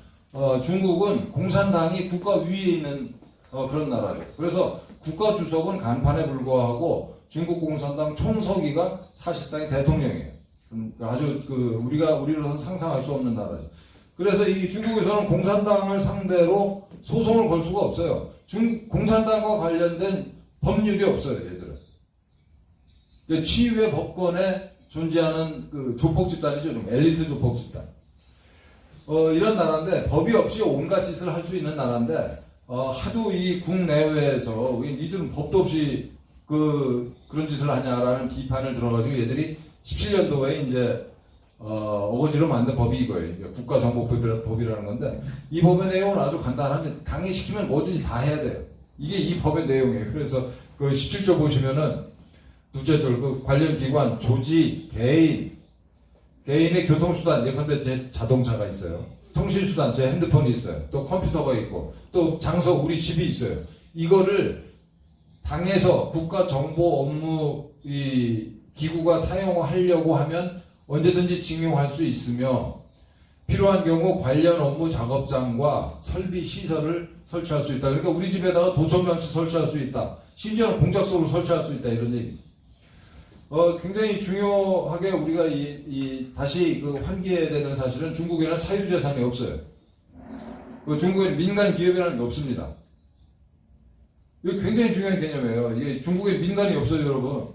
Speaker 1: 중국은 공산당이 국가 위에 있는 그런 나라예요. 그래서 국가 주석은 간판에 불과하고 중국 공산당 총서기가 사실상의 대통령이에요. 아주 우리로서는 상상할 수 없는 나라예요. 그래서 이 중국에서는 공산당을 상대로 소송을 걸 수가 없어요. 공산당과 관련된 법률이 없어요, 얘들은. 치유의 법권에 존재하는 그 조폭 집단이죠, 좀 엘리트 조폭 집단. 이런 나라인데 법이 없이 온갖 짓을 할 수 있는 나라인데 하도 이 국내외에서 니들은 법도 없이 그런 짓을 하냐라는 비판을 들어가지고 얘들이 17년도에 이제 어거지로 만든 법이 이거예요. 국가정보법이라는 건데 이 법의 내용은 아주 간단한데 당이 시키면 뭐든지 다 해야 돼요. 이게 이 법의 내용이에요. 그래서 그 17조 보시면은 둘째 절 그 관련 기관, 조직, 개인의 교통수단, 예컨대 제 자동차가 있어요. 통신수단, 제 핸드폰이 있어요. 또 컴퓨터가 있고 또 장소, 우리 집이 있어요. 이거를 당에서 국가정보 업무 이 기구가 사용하려고 하면 언제든지 징용할 수 있으며 필요한 경우 관련 업무 작업장과 설비 시설을 설치할 수 있다. 그러니까 우리 집에다가 도청장치 설치할 수 있다. 심지어는 공작소를 설치할 수 있다. 이런 얘기. 굉장히 중요하게 우리가 다시 환기해야 되는 사실은 중국에는 사유재산이 없어요. 중국에는 민간 기업이라는 게 없습니다. 이거 굉장히 중요한 개념이에요. 이게 중국에 민간이 없어요, 여러분.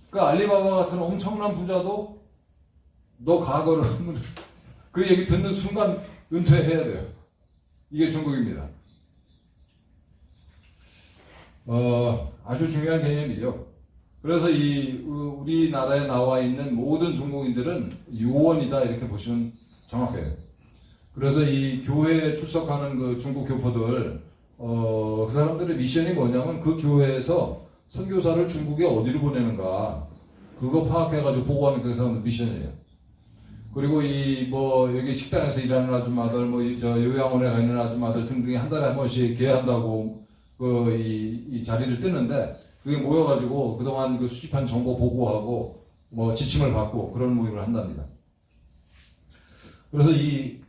Speaker 1: 그러니까 알리바바 같은 엄청난 부자도 너 과거를 하면 그 얘기 듣는 순간 은퇴해야 돼요. 이게 중국입니다. 아주 중요한 개념이죠. 그래서 우리나라에 나와 있는 모든 중국인들은 요원이다 이렇게 보시면 정확해요. 그래서 이 교회에 출석하는 그 중국 교포들 그 사람들의 미션이 뭐냐면 그 교회에서 선교사를 중국에 어디로 보내는가 그거 파악해가지고 보고하는 그 사람들 미션이에요. 그리고 여기 식당에서 일하는 아줌마들, 요양원에 가 있는 아줌마들 등등이 한 달에 한 번씩 개한다고 이 자리를 뜨는데 그게 모여가지고 그동안 수집한 정보 보고하고 지침을 받고 그런 모임을 한답니다. 그래서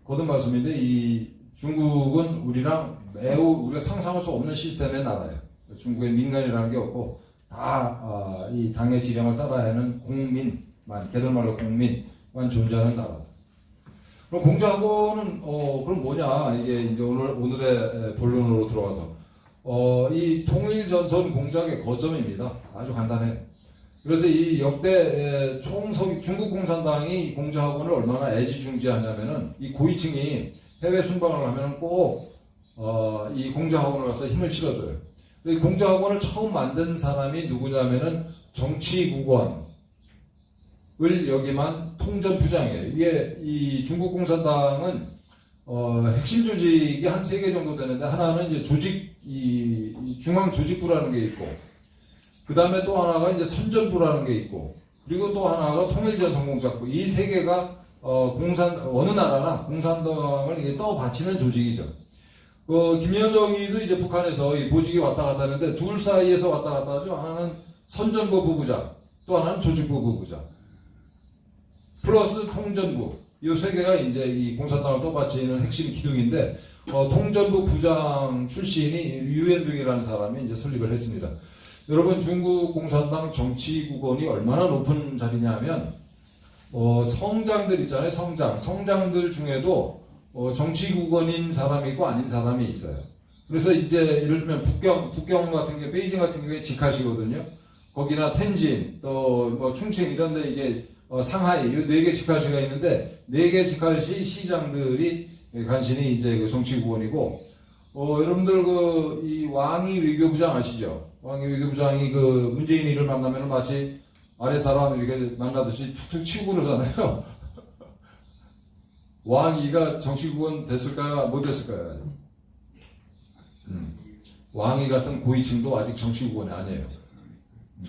Speaker 1: 거듭 말씀인데 이 중국은 우리랑 매우 우리가 상상할 수 없는 시스템의 나라예요. 중국에 민간이라는 게 없고 다 이 당의 지령을 따라야 하는 공민만, 걔들말로 공민만 존재하는 나라. 그럼 공자학원은 그럼 뭐냐? 이게 이제 오늘의 본론으로 들어가서 이 통일전선 공작의 거점입니다. 아주 간단해요. 그래서 이 역대 중국 공산당이 공자학원을 얼마나 애지중지하냐면은 이 고위층이 해외 순방을 하면은 꼭 이 공자학원을 가서 힘을 실어줘요. 이 공자학원을 처음 만든 사람이 누구냐면은 정치국원을 여기만 통전부장이에요. 이게 이 중국 공산당은 핵심 조직이 한 3개 정도 되는데 하나는 이제 중앙 조직부라는 게 있고 그 다음에 또 하나가 이제 선전부라는 게 있고 그리고 또 하나가 통일전선공작부 이 3개가 어느 나라나 공산당을 이게 떠받치는 조직이죠. 김여정이도 이제 북한에서 이 보직이 왔다 갔다 하는데 둘 사이에서 왔다 갔다 하죠. 하나는 선전부 부부장 또 하나는 조직부 부부장 플러스 통전부 이 3개가 이제 이 공산당을 떠받치는 핵심 기둥인데 통전부 부장 출신이 유엔둥이라는 사람이 이제 설립을 했습니다. 여러분 중국 공산당 정치국원이 얼마나 높은 자리냐면 성장들 있잖아요. 성장들 중에도 정치국원인 사람이 있고 아닌 사람이 있어요. 그래서 이제 예를 들면 북경 같은 게 베이징 같은 경우에 직할시거든요. 거기나 텐진 또 충칭 이런 데 이게 상하이 이 4개 직할시가 있는데 4개 직할시 시장들이 간신히 이제 정치국원이고 여러분들 이 왕이 외교부장 아시죠? 왕이 외교부장이 문재인이를 만나면 마치 아래 사람 이렇게 만나듯이 툭툭 치고 그러잖아요. 왕이가 정치국원 됐을까요? 못 됐을까요? 왕이 같은 고위층도 아직 정치국원이 아니에요.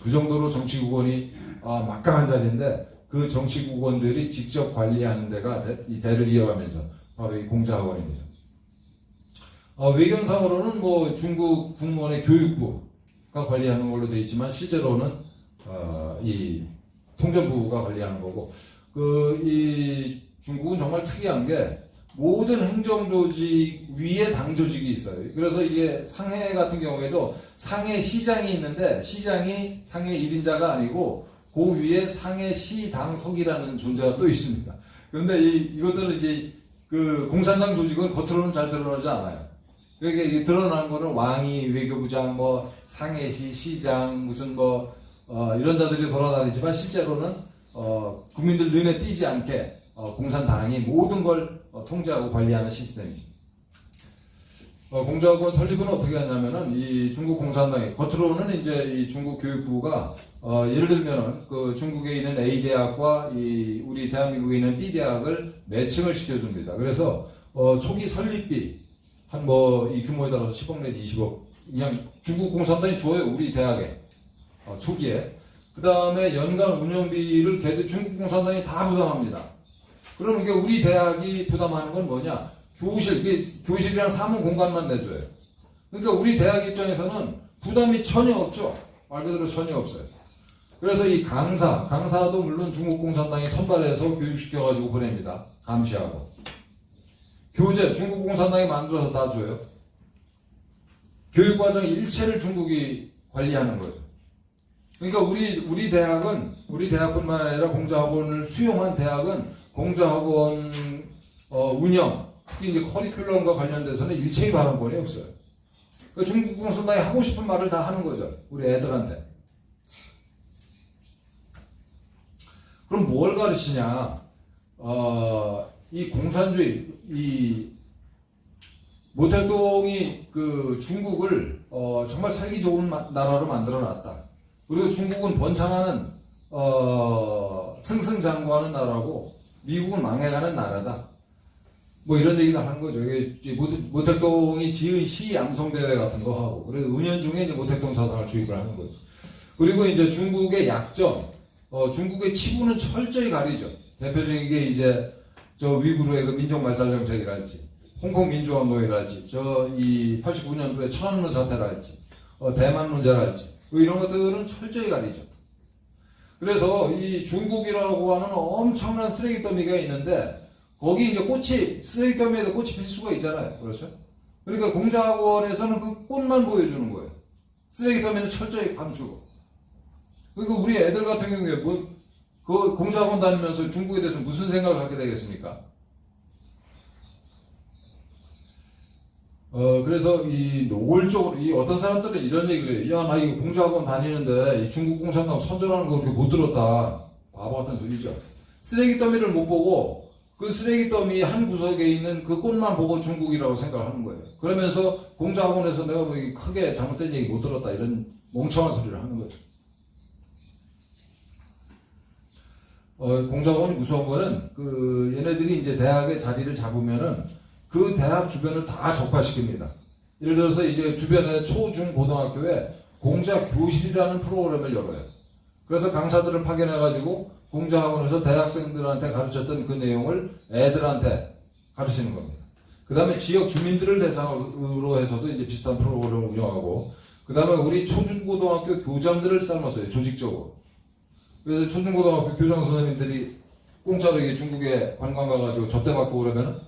Speaker 1: 그 정도로 정치국원이 막강한 자리인데 그 정치국원들이 직접 관리하는 데가 이 대를 이어가면서 바로 이 공자학원입니다. 외견상으로는 중국 국무원의 교육부가 관리하는 걸로 되어 있지만 실제로는 이 통전부가 관리하는 거고 이 중국은 정말 특이한 게 모든 행정조직 위에 당조직이 있어요. 그래서 이게 상해 같은 경우에도 상해 시장이 있는데 시장이 상해 1인자가 아니고 그 위에 상해시당석이라는 존재가 또 있습니다. 그런데 이것들은 이제 공산당 조직은 겉으로는 잘 드러나지 않아요. 그러니까 이 드러나는 거는 왕이 외교부장, 상해시, 시장, 무슨 이런 자들이 돌아다니지만 실제로는 국민들 눈에 띄지 않게 공산당이 모든 걸 통제하고 관리하는 시스템이죠. 공자학원 설립은 어떻게 하냐면은 이 중국 공산당이 겉으로는 이제 이 중국 교육부가 예를 들면은 중국에 있는 A 대학과 우리 대한민국에 있는 B 대학을 매칭을 시켜줍니다. 그래서 초기 설립비 한 이 규모에 따라서 10억 내지 20억 그냥 중국 공산당이 줘요 우리 대학에 초기에. 그 다음에 연간 운영비를 걔들 중국 공산당이 다 부담합니다. 그러면 이게 우리 대학이 부담하는 건 뭐냐? 교실이랑 사무 공간만 내줘요. 그러니까 우리 대학 입장에서는 부담이 전혀 없죠. 말 그대로 전혀 없어요. 그래서 이 강사도 물론 중국 공산당이 선발해서 교육시켜가지고 보냅니다. 감시하고. 교재, 중국 공산당이 만들어서 다 줘요. 교육과정 일체를 중국이 관리하는 거죠. 그러니까 우리 대학뿐만 아니라 공자학원을 수용한 대학은 공자학원 운영, 특히 이제 커리큘럼과 관련돼서는 일체의 발언권이 없어요. 그러니까 중국 공산당이 하고 싶은 말을 다 하는 거죠. 우리 애들한테. 그럼 뭘 가르치냐? 이 공산주의, 모택동이 중국을 정말 살기 좋은 나라로 만들어놨다. 그리고 중국은 번창하는 승승장구하는 나라고 미국은 망해가는 나라다. 이런 얘기도 하는 거죠. 모택동이 지은 시 암송대회 같은 거 하고, 그래서 은연중에 이제 모택동 사상을 주입을 하는 거죠. 그리고 이제 중국의 약점, 중국의 치부는 철저히 가리죠. 대표적인 게 이제 위구르의 민족말살 정책이랄지, 홍콩 민주화운동이랄지, 89년도에 천안문 사태랄지, 대만 문제랄지, 이런 것들은 철저히 가리죠. 그래서 이 중국이라고 하는 엄청난 쓰레기 더미가 있는데 거기 이제 쓰레기 더미에도 꽃이 필 수가 있잖아요. 그렇죠? 그러니까 공자학원에서는 그 꽃만 보여주는 거예요. 쓰레기 더미는 철저히 감추고. 그리고 우리 애들 같은 경우에 그 공자학원 다니면서 중국에 대해서 무슨 생각을 갖게 되겠습니까? 그래서 노골적으로, 어떤 사람들은 이런 얘기를 해요. 야, 나 이거 공자학원 다니는데 이 중국 공산당 선전하는 거 그렇게 못 들었다. 바보 같은 소리죠. 쓰레기 더미를 못 보고 그 쓰레기 더미 한 구석에 있는 그 꽃만 보고 중국이라고 생각을 하는 거예요. 그러면서 공자학원에서 내가 크게 잘못된 얘기 못 들었다. 이런 멍청한 소리를 하는 거죠. 공자학원이 무서운 거는 얘네들이 이제 대학에 자리를 잡으면은 그 대학 주변을 다 적화시킵니다. 예를 들어서 이제 주변에 초, 중, 고등학교에 공자 교실이라는 프로그램을 열어요. 그래서 강사들을 파견해가지고 공자학원에서 대학생들한테 가르쳤던 그 내용을 애들한테 가르치는 겁니다. 그 다음에 지역 주민들을 대상으로 해서도 이제 비슷한 프로그램을 운영하고, 그 다음에 우리 초중고등학교 교장들을 삶았어요. 조직적으로. 그래서 초중고등학교 교장 선생님들이 공짜로 이게 중국에 관광 가가지고 접대 받고 그러면은,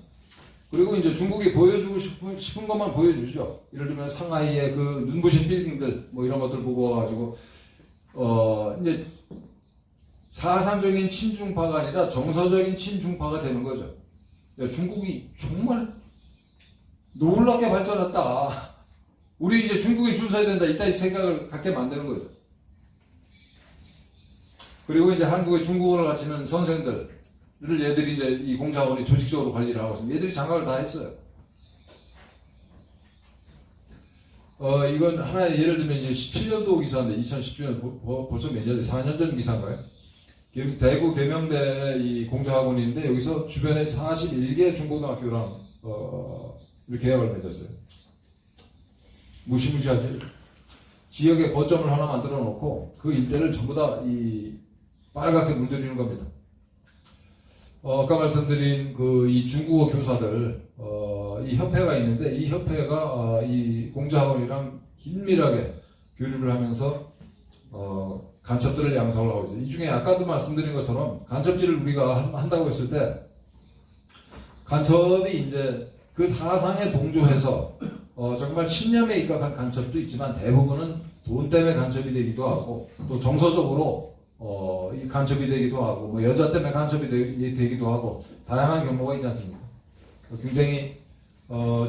Speaker 1: 그리고 이제 중국이 보여주고 싶은 것만 보여주죠. 예를 들면 상하이의 그 눈부신 빌딩들 이런 것들 보고 와가지고 이제 사상적인 친중파가 아니라 정서적인 친중파가 되는 거죠. 야, 중국이 정말 놀랍게 발전했다. 우리 이제 중국에 줄 서야 된다. 이따 생각을 갖게 만드는 거죠. 그리고 이제 한국에 중국어를 가르치는 선생들 얘들이 이제 이 공자학원이 조직적으로 관리를 하고 있습니다. 얘들이 장학을 다 했어요. 이건 하나의 예를 들면 이제 17년도 기사인데 2017년 벌써 몇 년, 4년 전 기사인가요? 대구 계명대 이 공자학원인데 여기서 주변에 41개 중고등학교랑 이렇게 계약을 맺었어요. 무시무시하지. 지역에 거점을 하나 만들어 놓고 그 일대를 전부 다 이 빨갛게 물들이는 겁니다. 아까 말씀드린 그 이 중국어 교사들 이 협회가 있는데 이 협회가 이 공자학원이랑 긴밀하게 교류를 하면서 간첩들을 양성을 하고 있어요. 이 중에 아까도 말씀드린 것처럼 간첩질을 우리가 한다고 했을 때 간첩이 이제 그 사상에 동조해서 정말 신념에 입각한 간첩도 있지만 대부분은 돈 때문에 간첩이 되기도 하고 또 정서적으로 이 간첩이 되기도 하고 뭐 여자 때문에 간첩이 되기도 하고 다양한 경로가 있지 않습니까? 굉장히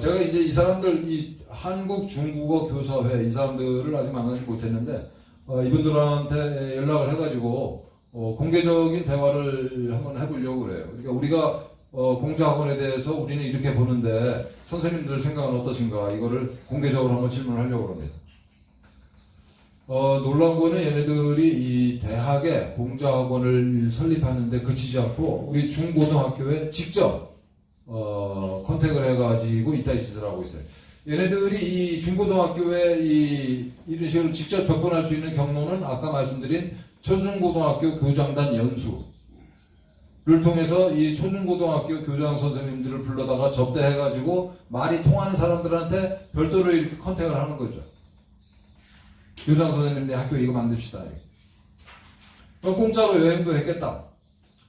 Speaker 1: 제가 이제 이 사람들 이 한국 중국어 교사회 이 사람들을 아직 만나지 못했는데 이분들한테 연락을 해가지고 공개적인 대화를 한번 해보려고 그래요. 그러니까 우리가 공자학원에 대해서 우리는 이렇게 보는데 선생님들 생각은 어떠신가 이거를 공개적으로 한번 질문을 하려고 합니다. 놀라운 거는 얘네들이 이 대학에 공자학원을 설립하는데 그치지 않고 우리 중고등학교에 직접 컨택을 해가지고 이따 짓을 하고 있어요. 얘네들이 이 중고등학교에 이런 식으로 직접 접근할 수 있는 경로는 아까 말씀드린 초중고등학교 교장단 연수를 통해서 이 초중고등학교 교장 선생님들을 불러다가 접대해가지고 말이 통하는 사람들한테 별도로 이렇게 컨택을 하는 거죠. 교장 선생님 내 학교 이거 만듭시다. 그럼 공짜로 여행도 했겠다.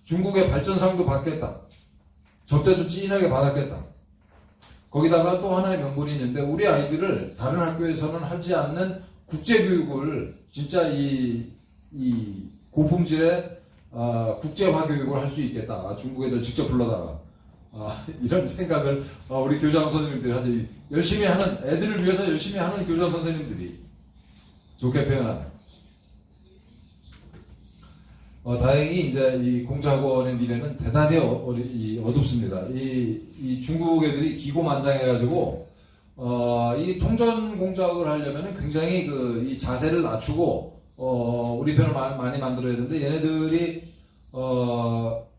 Speaker 1: 중국의 발전상도 받겠다. 접대도 찐하게 받았겠다. 거기다가 또 하나의 명분이 있는데 우리 아이들을 다른 학교에서는 하지 않는 국제교육을 진짜 이 고품질의 국제화 교육을 할 수 있겠다. 중국 애들 직접 불러다가 이런 생각을 우리 교장 선생님들이 하지 열심히 하는 애들을 위해서 열심히 하는 교장 선생님들이 좋게 표현합니다. 다행히 이제 이 공자학원의 미래는 대단히 어둡습니다. 이 중국 애들이 기고만장해가지고 이 통전 공작을 하려면 굉장히 이 자세를 낮추고 우리 편을 많이 만들어야 되는데 얘네들이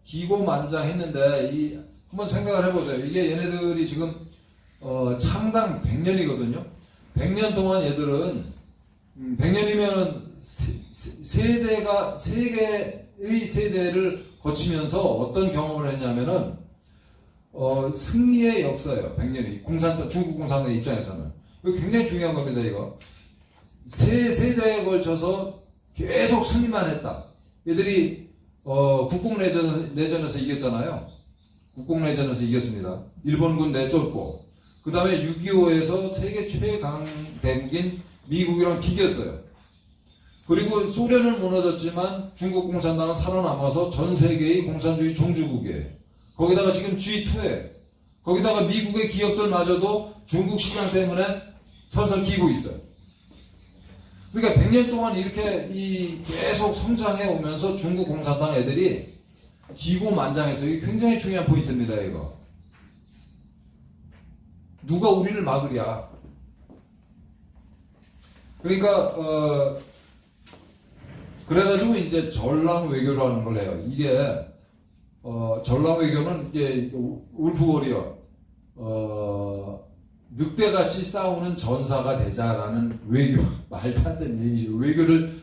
Speaker 1: 기고만장했는데 한번 생각을 해보세요. 이게 얘네들이 지금 창당 100년이거든요. 100년 동안 얘들은 100년이면 세대가 세 개의 세대를 거치면서 어떤 경험을 했냐면은 승리의 역사예요. 100년이 중국 공산당 입장에서는 이거 굉장히 중요한 겁니다. 이거 세 세대에 걸쳐서 계속 승리만 했다. 얘들이 국공내전에서 이겼잖아요. 국공내전에서 이겼습니다. 일본군 내쫓고 그 다음에 6.25에서 세계 최강대국인 미국이랑 비겼어요. 그리고 소련은 무너졌지만 중국 공산당은 살아남아서 전 세계의 공산주의 종주국이에요. 거기다가 지금 G2에 거기다가 미국의 기업들마저도 중국 시장 때문에 설설 기고 있어요. 그러니까 100년 동안 이렇게 계속 성장해 오면서 중국 공산당 애들이 기고만장해서 이게 굉장히 중요한 포인트입니다. 이거 누가 우리를 막으랴. 그러니까 그래가지고 이제 전랑 외교라는 걸 해요. 이게 전랑 외교는 이제 울프 워리어 늑대같이 싸우는 전사가 되자라는 외교 말도 안 되는 얘기죠. 외교를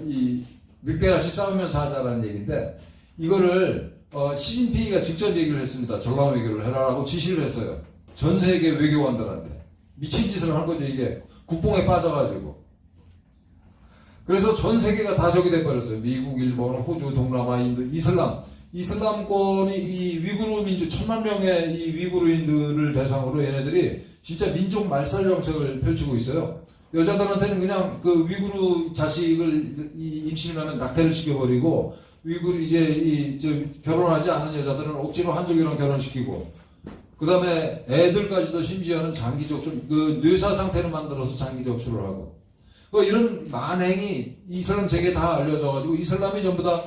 Speaker 1: 이 늑대같이 싸우면서 하자라는 얘기인데 이거를 시진핑이가 직접 얘기를 했습니다. 전랑 외교를 해라라고 지시를 했어요. 전 세계 외교관들한테 미친 짓을 한 거죠. 이게 국뽕에 빠져가지고. 그래서 전 세계가 다 적이 돼버렸어요. 미국, 일본, 호주, 동남아, 인도, 이슬람권이 이 위구르 민족 1000만 명의 이 위구르인들을 대상으로 얘네들이 진짜 민족 말살 정책을 펼치고 있어요. 여자들한테는 그냥 그 위구르 자식을 임신하면 낙태를 시켜버리고 위구르 결혼하지 않은 여자들은 억지로 한족이랑 결혼시키고 그 다음에 애들까지도 심지어는 장기 적출, 뇌사 상태를 만들어서 장기 적출을 하고 이런 만행이 이슬람 세계에 다 알려져가지고 이슬람이 전부 다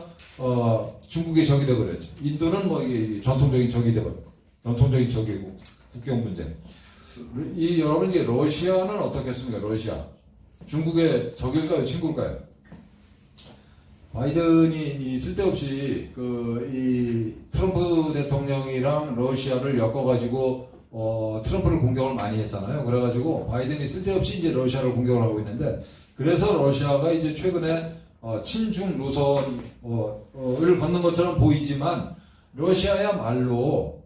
Speaker 1: 중국의 적이 돼버렸죠. 인도는 이게 전통적인 적이 돼버렸고 전통적인 적이고 국경 문제. 이 여러분 이게 러시아는 어떻겠습니까? 러시아 중국의 적일까요, 친구일까요? 바이든이 이 쓸데없이 이 트럼프 대통령이랑 러시아를 엮어가지고 트럼프를 공격을 많이 했잖아요. 그래가지고 바이든이 쓸데없이 이제 러시아를 공격을 하고 있는데, 그래서 러시아가 이제 최근에 친중 노선을 걷는 것처럼 보이지만 러시아야말로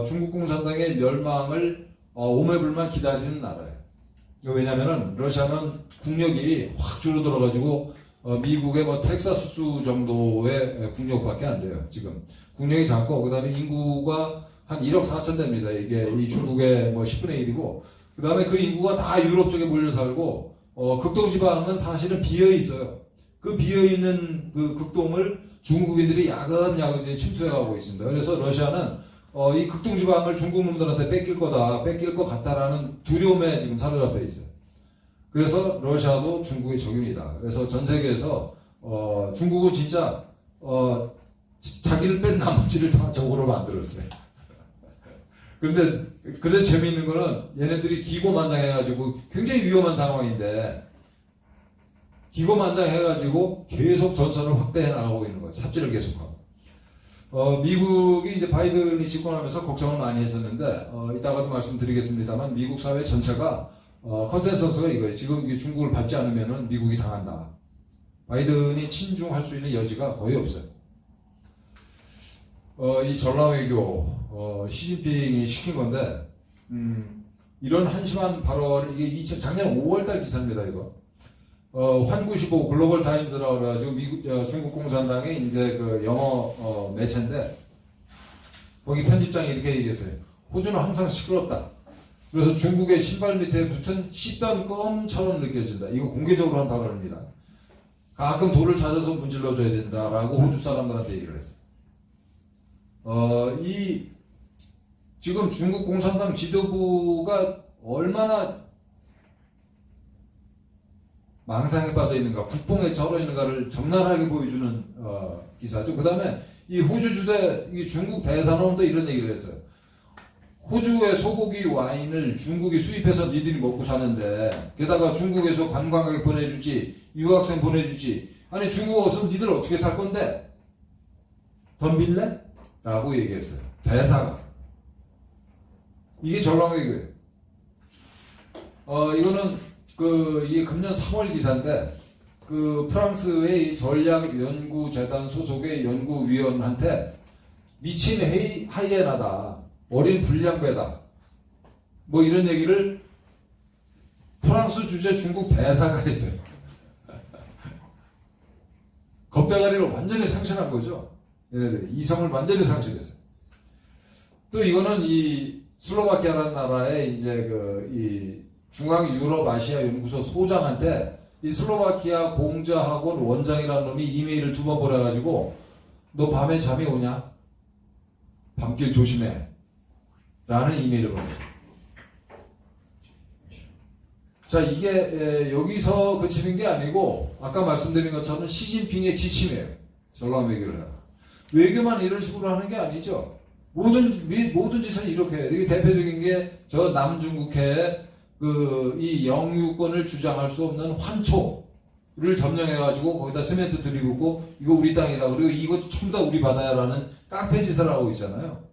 Speaker 1: 중국 공산당의 멸망을 오매불만 기다리는 나라예요. 왜냐하면은 러시아는 국력이 확 줄어들어가지고 미국의 뭐 텍사스 정도의 국력밖에 안 돼요. 지금 국력이 작고, 그다음에 인구가 한 1억 4천 됩니다. 이게 이 중국의 뭐 10분의 1이고, 그다음에 그 인구가 다 유럽 쪽에 몰려 살고, 극동 지방은 사실은 비어 있어요. 그 비어 있는 그 극동을 중국인들이 야금야금 침투해가고 있습니다. 그래서 러시아는 이 극동 지방을 중국 놈들한테 뺏길 것 같다라는 두려움에 지금 사로잡혀 있어요. 그래서 러시아도 중국의 적입니다. 그래서 전 세계에서 중국은 진짜 자기를 뺀 나머지를 다 적으로 만들었어요. 그런데 재미있는 거는 얘네들이 기고만장해가지고 굉장히 위험한 상황인데, 기고만장해가지고 계속 전선을 확대해 나가고 있는 거예요. 삽질을 계속하고. 미국이 이제 바이든이 집권하면서 걱정을 많이 했었는데, 이따가도 말씀드리겠습니다만 미국 사회 전체가 컨센서스가 이거예요. 지금 이게 중국을 밟지 않으면은 미국이 당한다. 바이든이 친중할 수 있는 여지가 거의 없어요. 이 전라외교 시진핑이 시킨 건데, 이런 한심한 발언을, 이게 작년 5월달 기사입니다. 이거 환95 글로벌 타임즈라고 그래가지고 중국 공산당의 이제 그 영어 매체인데, 거기 편집장이 이렇게 얘기했어요. 호주는 항상 시끄럽다. 그래서 중국의 신발 밑에 붙은 씻던 껌처럼 느껴진다. 이거 공개적으로 한 발언입니다. 가끔 돌을 찾아서 문질러줘야 된다라고 호주 사람들한테 얘기를 했어요. 지금 중국 공산당 지도부가 얼마나 망상에 빠져 있는가, 국뽕에 절어 있는가를 적나라하게 보여주는 기사죠. 그 다음에 이 호주 주대, 이 중국 대사놈도 이런 얘기를 했어요. 호주의 소고기 와인을 중국이 수입해서 니들이 먹고 사는데, 게다가 중국에서 관광객 보내주지, 유학생 보내주지, 아니 중국 와서 니들 어떻게 살 건데? 덤빌래? 라고 얘기했어요. 대사가. 이게 전랑외교예요. 이거는 이게 금년 3월 기사인데, 프랑스의 전략연구재단 소속의 연구위원한테 미친 하이에나다, 어린 불량배다, 뭐 이런 얘기를 프랑스 주재 중국 대사가 했어요. 겁대가리를 완전히 상실한 거죠. 얘네들이 이성을 완전히 상실했어요. 또 이거는 이 슬로바키아라는 나라의 이제 이 중앙 유럽 아시아 연구소 소장한테 이 슬로바키아 공자학원 원장이라는 놈이 이메일을 2번 보내가지고, 너 밤에 잠이 오냐? 밤길 조심해. 라는 이메일을 보냈어요. 자, 이게 여기서 그치는 게 아니고, 아까 말씀드린 것처럼 시진핑의 지침이에요. 전람 외교를 해라. 외교만 이런 식으로 하는 게 아니죠. 모든 짓을 이렇게 해요. 이게 대표적인 게 저 남중국해의 이 영유권을 주장할 수 없는 환초를 점령해가지고 거기다 시멘트 들이붓고 이거 우리 땅이다. 그리고 이거 전부 다 우리 바다야라는 깡패 짓을 하고 있잖아요.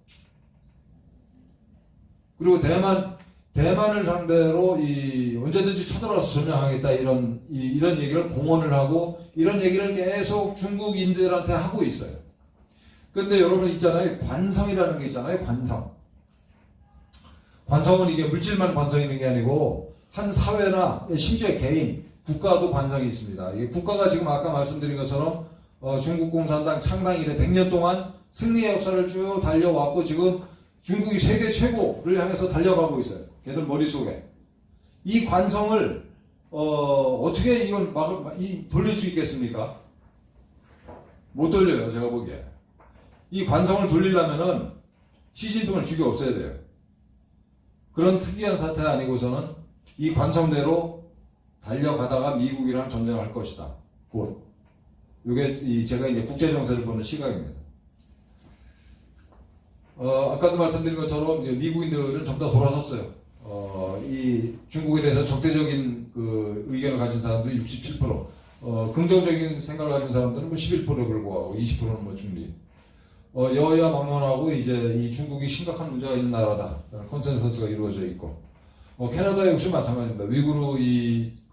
Speaker 1: 그리고 대만을 상대로 언제든지 쳐들어와서 점령하겠다 이런 얘기를 공언을 하고, 이런 얘기를 계속 중국인들한테 하고 있어요. 근데 여러분 있잖아요. 관성이라는 게 있잖아요. 관성은 이게 물질만 관성이 있는 게 아니고, 한 사회나 심지어 개인, 국가도 관성이 있습니다. 이게 국가가 지금 아까 말씀드린 것처럼 중국 공산당 창당 이래 100년 동안 승리의 역사를 쭉 달려왔고, 지금 중국이 세계 최고를 향해서 달려가고 있어요. 걔들 머릿속에. 이 관성을 어떻게 이걸 돌릴 수 있겠습니까? 못 돌려요. 제가 보기에. 이 관성을 돌리려면은 시진핑을 죽여 없애야 돼요. 그런 특이한 사태 아니고서는 이 관성대로 달려가다가 미국이랑 전쟁할 것이다. 곧. 이게 제가 이제 국제정세를 보는 시각입니다. 아까도 말씀드린 것처럼 미국인들은 전부 다 돌아섰어요. 중국에 대해서 적대적인 그 의견을 가진 사람들이 67%, 긍정적인 생각을 가진 사람들은 뭐 11%에 불과하고 20%는 뭐 중립. 여야 막론하고 이제 이 중국이 심각한 문제가 있는 나라다. 컨센서스가 이루어져 있고. 캐나다 역시 마찬가지입니다. 위구르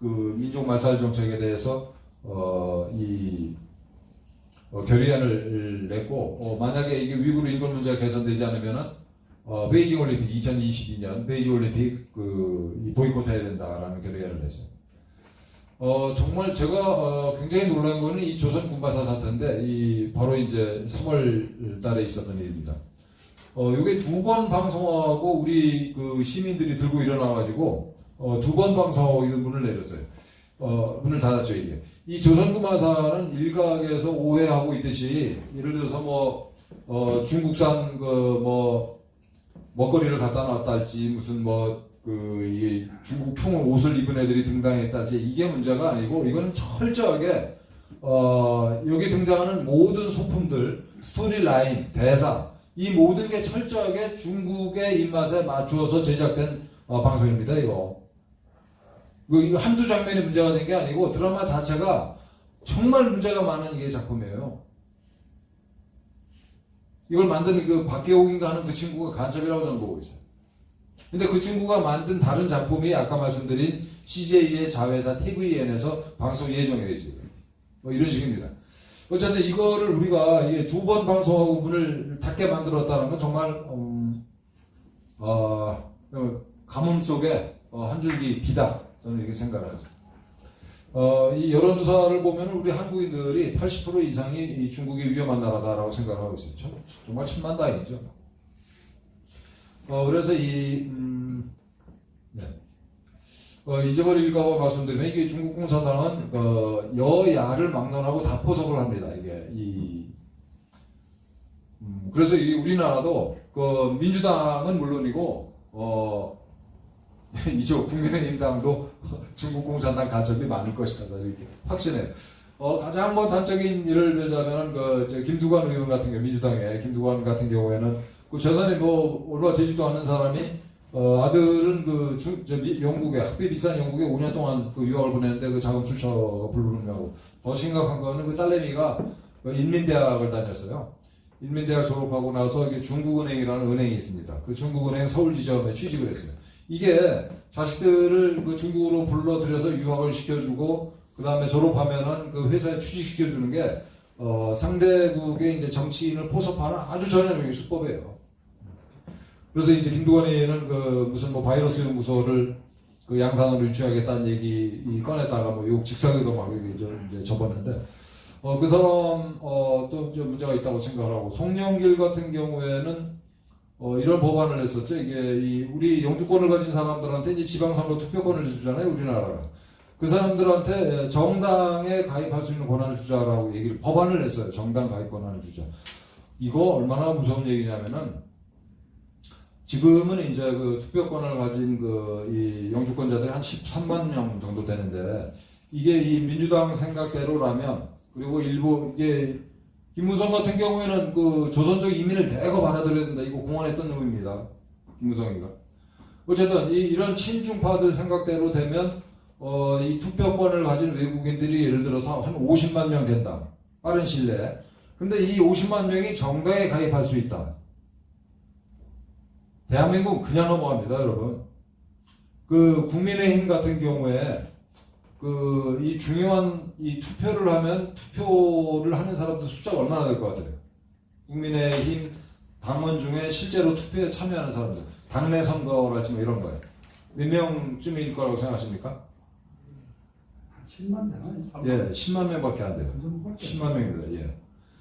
Speaker 1: 그 민족 말살 정책에 대해서 결의안을 냈고, 만약에 이게 위구르 인권 문제가 개선되지 않으면은 베이징 올림픽 2022년 베이징 올림픽 이 보이콧해야 된다라는 결의안을 냈어요. 정말 제가 굉장히 놀란 거는 이 조선 군바사 사태인데 바로 이제 3월 달에 있었던 일입니다. 요게 2번 방송하고 우리 그 시민들이 들고 일어나가지고 2번 방송하고 문을 내렸어요. 문을 닫았죠 이게. 이 조선 군바사는 일각에서 오해하고 있듯이 예를 들어서 중국산 먹거리를 갖다 놨다 할지 무슨 이 중국 풍 옷을 입은 애들이 등장했다 할지 이게 문제가 아니고 이거는 철저하게 여기 등장하는 모든 소품들, 스토리 라인, 대사 이 모든 게 철저하게 중국의 입맛에 맞추어서 제작된 방송입니다. 이거 한두 장면이 문제가 된 게 아니고 드라마 자체가 정말 문제가 많은 이게 작품이에요. 이걸 만든 그 박계옥인가 하는 그 친구가 간첩이라고 저는 보고 있어요. 근데 그 친구가 만든 다른 작품이 아까 말씀드린 CJ의 자회사 TVN에서 방송 예정이 되지. 이런 식입니다. 어쨌든 이거를 우리가 2번 방송하고 문을 닫게 만들었다는 건 정말 가뭄 속에 한 줄기 비다. 저는 이렇게 생각을 하죠. 이 여론조사를 보면 우리 한국인들이 80% 이상이 이 중국이 위험한 나라다라고 생각을 하고 있어요. 정말 천만다행이죠. 그래서 잊어버릴까봐 말씀드리면 이게 중국 공산당은 여야를 막론하고 다 포섭을 합니다. 이게 그래서 우리나라도 그 민주당은 물론이고 이쪽 국민의힘 당도 중국 공산당 간첩이 많을 것이다. 이렇게 확신해요. 가장 단적인 예를 들자면 김두관 의원 같은 경우 민주당의 김두관 같은 경우에는 그 재산이 얼마 되지도 않는 사람이 아들은 영국에 학비 비싼 영국에 5년 동안 그 유학을 보냈는데 그 자금 출처가 불분명하고 더 심각한 거는 그 딸내미가 인민대학을 다녔어요. 인민대학 졸업하고 나서 중국은행이라는 은행이 있습니다. 그 중국은행 서울지점에 취직을 했어요. 이게 자식들을 그 중국으로 불러들여서 유학을 시켜주고 그 다음에 졸업하면은 그 회사에 취직시켜주는 게 상대국의 이제 정치인을 포섭하는 아주 전형적인 수법이에요. 그래서 이제 김두관이는 무슨 바이러스 연구소를 그 양산으로 유치하겠다는 얘기 꺼냈다가 욕 직사회도 막 이제 접었는데 그 사람 또 이제 문제가 있다고 생각을 하고 송영길 같은 경우에는 이런 법안을 냈었죠. 이게 우리 영주권을 가진 사람들한테 이제 지방선거 투표권을 주잖아요, 우리나라가. 그 사람들한테 정당에 가입할 수 있는 권한을 주자라고 법안을 냈어요. 정당 가입 권한을 주자. 이거 얼마나 무서운 얘기냐면은 지금은 이제 그 투표권을 가진 이 영주권자들이 한 13만 명 정도 되는데 이게 이 민주당 생각대로라면 그리고 일부 이게 김무성 같은 경우에는 그 조선족 이민을 대거 받아들여야 된다. 이거 공언했던 놈입니다. 김무성이가. 어쨌든 이런 친중파들 생각대로 되면 이 투표권을 가진 외국인들이 예를 들어서 한 50만 명 된다. 빠른 시일 내에. 근데 이 50만 명이 정당에 가입할 수 있다. 대한민국 그냥 넘어갑니다, 여러분. 그 국민의힘 같은 경우에 이 중요한 이 투표를 하면 투표를 하는 사람들 숫자가 얼마나 될 것 같아요? 국민의힘 당원 중에 실제로 투표에 참여하는 사람들, 당내 선거랄지 이런 거예요. 몇 명쯤일 거라고 생각하십니까?
Speaker 3: 10만 명?
Speaker 1: 예, 10만 명밖에 안 돼요. 10만 명입니다. 예.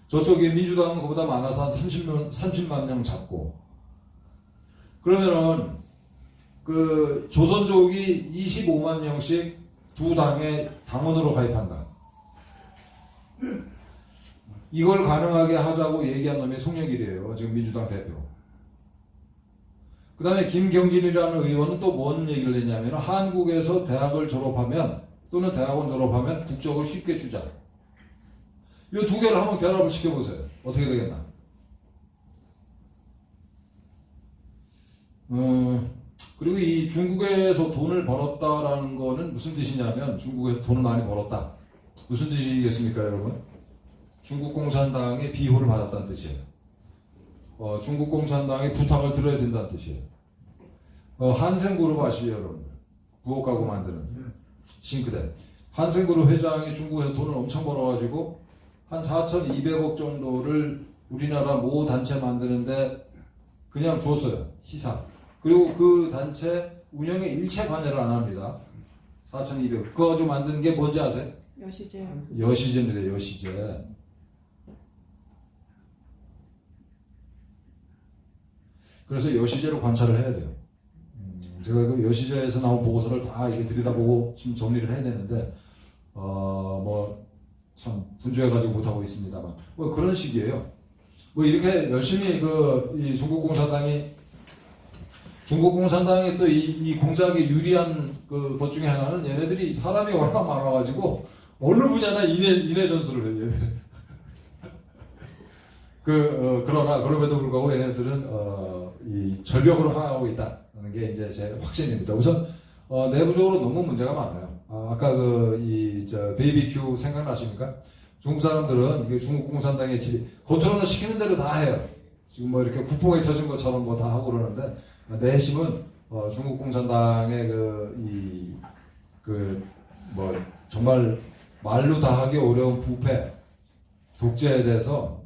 Speaker 1: 저쪽에 민주당은 그보다 많아서 한 30만 명 잡고. 그러면은 그 조선족이 25만 명씩 두 당의 당원으로 가입한다. 이걸 가능하게 하자고 얘기한 놈이 송영길이에요. 지금 민주당 대표. 그 다음에 김경진이라는 의원은 또 뭔 얘기를 했냐면 한국에서 대학을 졸업하면 또는 대학원 졸업하면 국적을 쉽게 주자. 이 두 개를 한번 결합을 시켜보세요. 어떻게 되겠나? 그리고 이 중국에서 돈을 벌었다라는 거는 무슨 뜻이냐면 중국에서 돈을 많이 벌었다. 무슨 뜻이겠습니까, 여러분? 중국 공산당의 비호를 받았다는 뜻이에요. 중국 공산당의 부탁을 들어야 된다는 뜻이에요. 한생그룹 아시죠, 여러분? 부엌 가구 만드는 싱크대. 한생그룹 회장이 중국에서 돈을 엄청 벌어가지고 한 4,200억 정도를 우리나라 모 단체 만드는데 그냥 줬어요. 희사. 그리고 그 단체 운영에 일체 관여를 안 합니다. 4,200억. 그거 가지고 만든 게 뭔지 아세요?
Speaker 4: 여시제요.
Speaker 1: 여시제입니다. 여시제. 그래서 여시제로 관찰을 해야 돼요. 제가 그 여시제에서 나온 보고서를 다 이렇게 들여다보고 지금 정리를 해야 되는데 뭐 참 분주해가지고 못하고 있습니다만 뭐 그런 식이에요. 뭐 이렇게 열심히 이 중국 공산당이 또 이 공작에 유리한 것 중에 하나는 얘네들이 사람이 워낙 많아가지고 어느 분야나 인해 전술을 해요. 얘네들. 그러나 그럼에도 불구하고 얘네들은 이 전력으로 향하고 있다는 게 이제 제 확신입니다. 우선 내부적으로 너무 문제가 많아요. 아까 베이비큐 생각나십니까? 중국 사람들은 이게 중국 공산당의 겉으로는 시키는 대로 다 해요. 지금 뭐 이렇게 국뽕에 젖은 것처럼 뭐 다 하고 그러는데 내심은 중국 공산당의 뭐 정말 말로 다 하기 어려운 부패, 독재에 대해서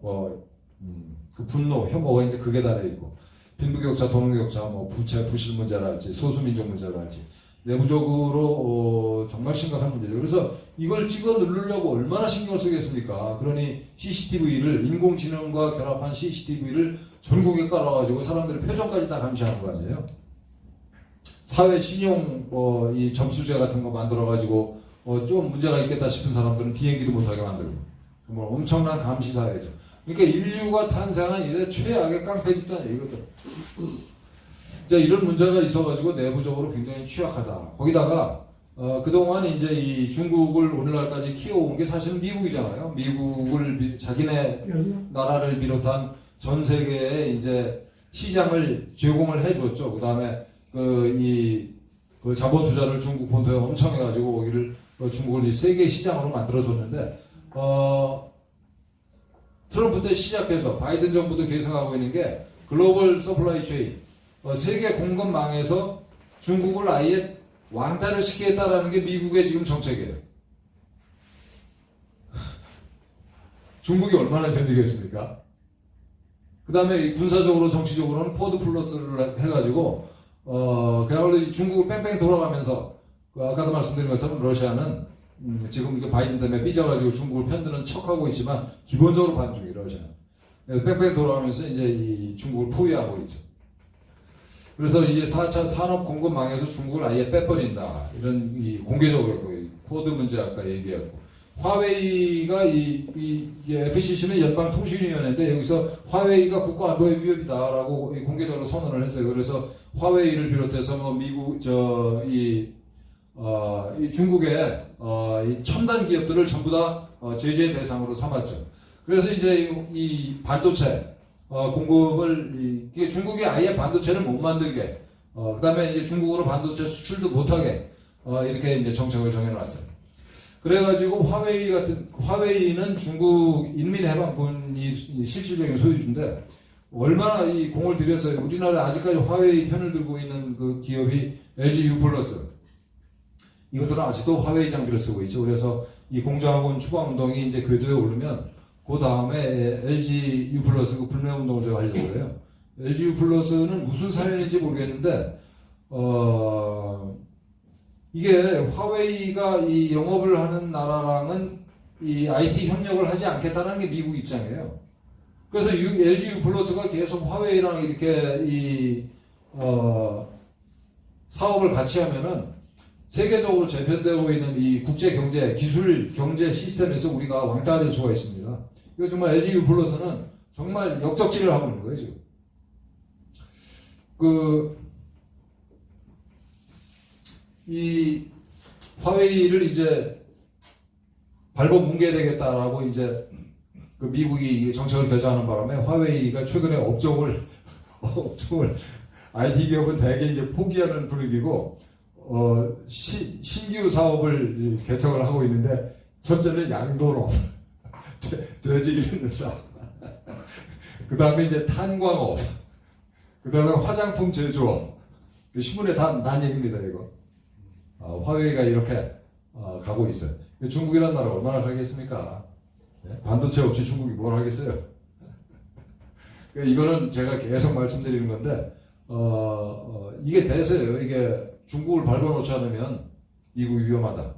Speaker 1: 그 분노, 혐오가 이제 극에 달해 있고 빈부격차, 돈격차, 뭐 부채, 부실 문제랄지 소수민족 문제랄지 내부적으로 정말 심각한 문제죠. 그래서 이걸 찍어 누르려고 얼마나 신경을 쓰겠습니까? 그러니 CCTV를 인공지능과 결합한 CCTV를 전국에 깔아가지고 사람들의 표정까지 다 감시하는 거 아니에요? 사회 신용 이 점수제 같은 거 만들어가지고 좀 문제가 있겠다 싶은 사람들은 비행기도 못하게 만들고 정말 엄청난 감시 사회죠. 그러니까 인류가 탄생한 이래 최악의 깡패 집단이에요, 이것도. 자, 이런 문제가 있어가지고 내부적으로 굉장히 취약하다. 거기다가 그동안 이제 이 중국을 오늘날까지 키워온 게 사실은 미국이잖아요. 미국을 자기네 나라를 비롯한 전 세계에 이제 시장을 제공을 해줬죠. 그 다음에 그 자본 투자를 중국 본토에 엄청 해가지고 거기를 중국을 세계 시장으로 만들어줬는데 트럼프 때 시작해서 바이든 정부도 계승하고 있는 게 글로벌 서플라이 체인 세계 공급망에서 중국을 아예 왕따를 시키겠다라는 게 미국의 지금 정책이에요. 중국이 얼마나 견디겠습니까? 그 다음에 군사적으로 정치적으로는 포드 플러스를 해가지고 그야말로 중국을 뺑뺑 돌아가면서 아까도 말씀드린 것처럼 러시아는 지금 이게 바이든 때문에 삐져가지고 중국을 편드는 척하고 있지만 기본적으로 반중이 러시아는 뺑뺑 돌아가면서 이제 이 중국을 포위하고 있죠. 그래서 이제 4차 산업 공급망에서 중국을 아예 빼버린다. 이런 공개적으로 했고, 코드 문제 아까 얘기했고. 화웨이가 FCC는 연방통신위원회인데 여기서 화웨이가 국가안보의 위협이다라고 공개적으로 선언을 했어요. 그래서 화웨이를 비롯해서 뭐 미국, 이 중국의 이 첨단 기업들을 전부 다 제재 대상으로 삼았죠. 그래서 이제 이 반도체, 공급을 이게 중국이 아예 반도체를 못 만들게 그다음에 이제 중국으로 반도체 수출도 못하게 이렇게 이제 정책을 정해놨어요. 그래가지고 화웨이는 중국 인민해방군이 실질적인 소유주인데 얼마나 이 공을 들여서 우리나라에 아직까지 화웨이 편을 들고 있는 그 기업이 LG U+. 이것들은 아직도 화웨이 장비를 쓰고 있죠. 그래서 이 공정하고는 추방운동이 이제 궤도에 오르면 그 다음에 LG U+ 그 불매운동을 제가 하려고 해요. LG U+는 무슨 사연인지 모르겠는데, 이게 화웨이가 이 영업을 하는 나라랑은 이 IT 협력을 하지 않겠다는 게 미국 입장이에요. 그래서 LG U+가 계속 화웨이랑 이렇게 사업을 같이 하면은 세계적으로 재편되고 있는 이 국제 경제, 기술 경제 시스템에서 우리가 왕따가 될 수가 있습니다. 이거 정말 LG U+는 정말 역적질을 하고 있는 거예요, 지금. 이 화웨이를 이제 발법 뭉개되겠다라고 이제 그 미국이 정책을 결정하는 바람에 화웨이가 최근에 업종을
Speaker 4: IT 기업은 대개 이제 포기하는 분위기고 신규 사업을 개척을 하고 있는데 첫째는 양도로 돼지 기르는 사업, 그 다음에 이제 탄광업, 그 다음에 화장품 제조업. 신문에 다 난 얘기입니다 이거. 화웨이가 이렇게 가고 있어요. 중국이라는 나라 얼마나 가겠습니까? 반도체 없이 중국이 뭘 하겠어요? 이거는 제가 계속 말씀드리는 건데 이게 대세예요. 이게 중국을 밟아놓지 않으면 미국이 위험하다.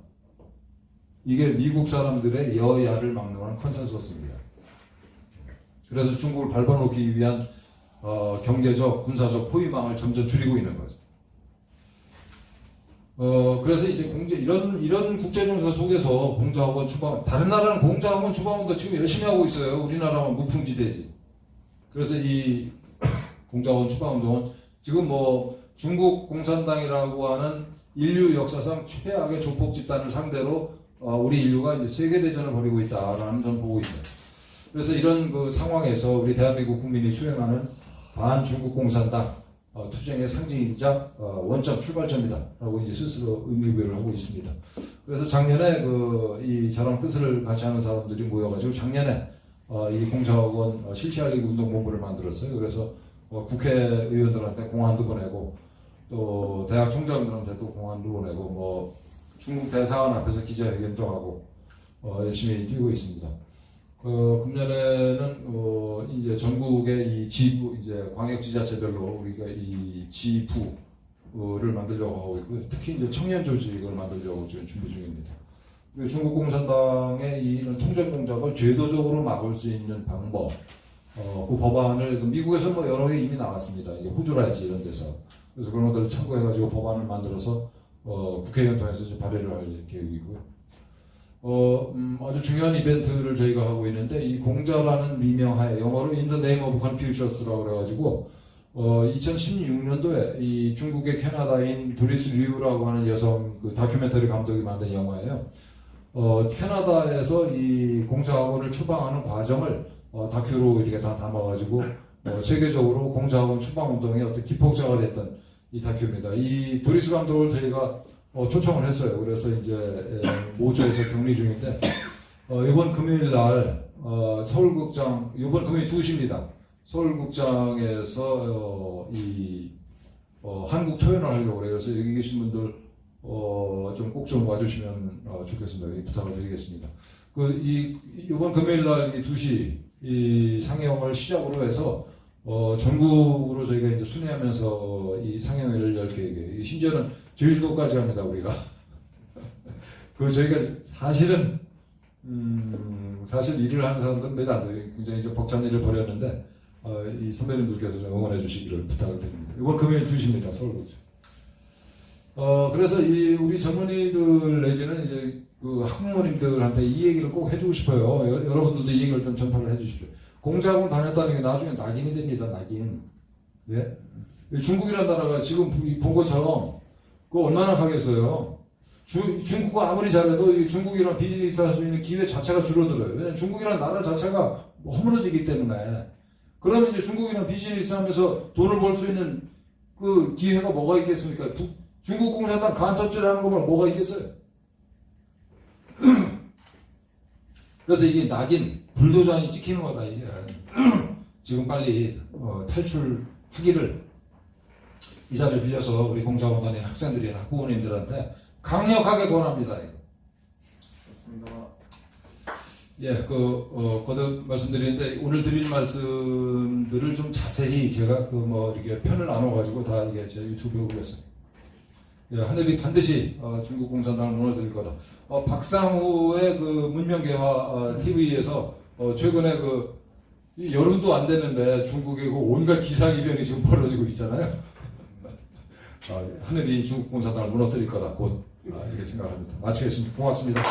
Speaker 4: 이게 미국 사람들의 여야를 막론한 컨센서스입니다. 그래서 중국을 밟아놓기 위한 경제적, 군사적 포위망을 점점 줄이고 있는 거죠. 그래서 이제 이런 국제정세 속에서 공자학원 추방원, 다른 나라는 공자학원 추방원도 지금 열심히 하고 있어요. 우리나라는 무풍지대지. 그래서 이 공자학원 추방운동은 지금 뭐 중국 공산당이라고 하는 인류 역사상 최악의 조폭 집단을 상대로 우리 인류가 이제 세계대전을 벌이고 있다라는 전 보고 있어요. 그래서 이런 그 상황에서 우리 대한민국 국민이 수행하는 반중국 공산당 투쟁의 상징이자 원점 출발점이다라고 이제 스스로 의미부여를 하고 있습니다. 그래서 작년에 이 저랑 뜻을 같이 하는 사람들이 모여가지고 작년에 이 공자학원 실시알리기 운동본부를 만들었어요. 그래서 국회의원들한테 공안도 보내고 또 대학 총장들한테도 공안도 보내고 뭐 중국 대사관 앞에서 기자회견도 하고 열심히 뛰고 있습니다. 금년에는 이제 전국의 이 지부 이제 광역지자체별로 우리가 이 지부를 만들려고 하고 있고요. 특히 이제 청년 조직을 만들려고 지금 준비 중입니다. 그리고 중국 공산당의 이런 통전 공작을 제도적으로 막을 수 있는 방법, 그 법안을 미국에서 뭐 여러 개 이미 나왔습니다. 이게 호주랄지 이런 데서. 그래서 그런 것들을 참고해가지고 법안을 만들어서 국회의원 통해서 이제 발의를 할 계획이고요. 아주 중요한 이벤트를 저희가 하고 있는데 이 공자라는 미명하에 영어로 In the Name of Confucius라고 그래가지고 2016년도에 이 중국의 캐나다인 도리스 류라고 하는 여성 그 다큐멘터리 감독이 만든 영화예요. 캐나다에서 이 공자학원을 추방하는 과정을 다큐로 이렇게 다 담아가지고 세계적으로 공자학원 추방운동의 어떤 기폭자가 됐던 이 다큐입니다. 이 도리스 감독을 저희가 초청을 했어요. 그래서 이제 모주에서 격리 중인데 이번 금요일 날 서울극장 이번 금요일 2시입니다. 서울극장에서 한국 초연을 하려고 그래요. 그래서 여기 계신 분들 좀 꼭 좀 와주시면 좋겠습니다. 부탁을 드리겠습니다. 이번 금요일 날 2시 이 상영을 시작으로 해서 전국으로 저희가 이제 순회하면서 이 상영회를 열 계획이에요. 심지어는 제주도까지 합니다, 우리가. 저희가 사실은, 사실 일을 하는 사람들은 몇 안 돼요. 굉장히 좀 벅찬 일을 벌였는데, 이 선배님들께서 좀 응원해 주시기를 부탁을 드립니다. 이번 금요일 2시입니다, 서울극장. 그래서 우리 젊은이들 내지는 이제 그 학부모님들한테 이 얘기를 꼭 해주고 싶어요. 여러분들도 이 얘기를 좀 전파를 해 주십시오. 공자학원 다녔다는 게 나중에 낙인이 됩니다, 낙인. 예? 중국이라는 나라가 지금 본 것처럼 그거 얼마나 가겠어요. 중국과 아무리 잘해도 중국이랑 비즈니스 할 수 있는 기회 자체가 줄어들어요. 왜냐면 중국이라는 나라 자체가 허물어지기 때문에. 그러면 이제 중국이랑 비즈니스 하면서 돈을 벌 수 있는 그 기회가 뭐가 있겠습니까? 중국 공산당 간첩질하는 것만 뭐가 있겠어요? 그래서 이게 낙인, 불도장이 찍히는 거다, 이게. 지금 빨리 탈출하기를 이 자리를 빌려서 우리 공자학원 다니는 학생들이나 학부모님들한테 강력하게 권합니다.
Speaker 2: 그렇습니다.
Speaker 4: 예, 거듭 말씀드리는데 오늘 드릴 말씀들을 좀 자세히 제가 이렇게 편을 나눠가지고 다 이게 제 유튜브에 올렸어요. 예, 하늘이 반드시 중국 공산당을 무너뜨릴 거다. 박상우의 문명개화 TV에서 최근에 여름도 안 됐는데 중국의 온갖 기상이변이 지금 벌어지고 있잖아요. 하늘이 중국 공산당을 무너뜨릴 거다 곧 이렇게 생각합니다. 마치겠습니다. 고맙습니다.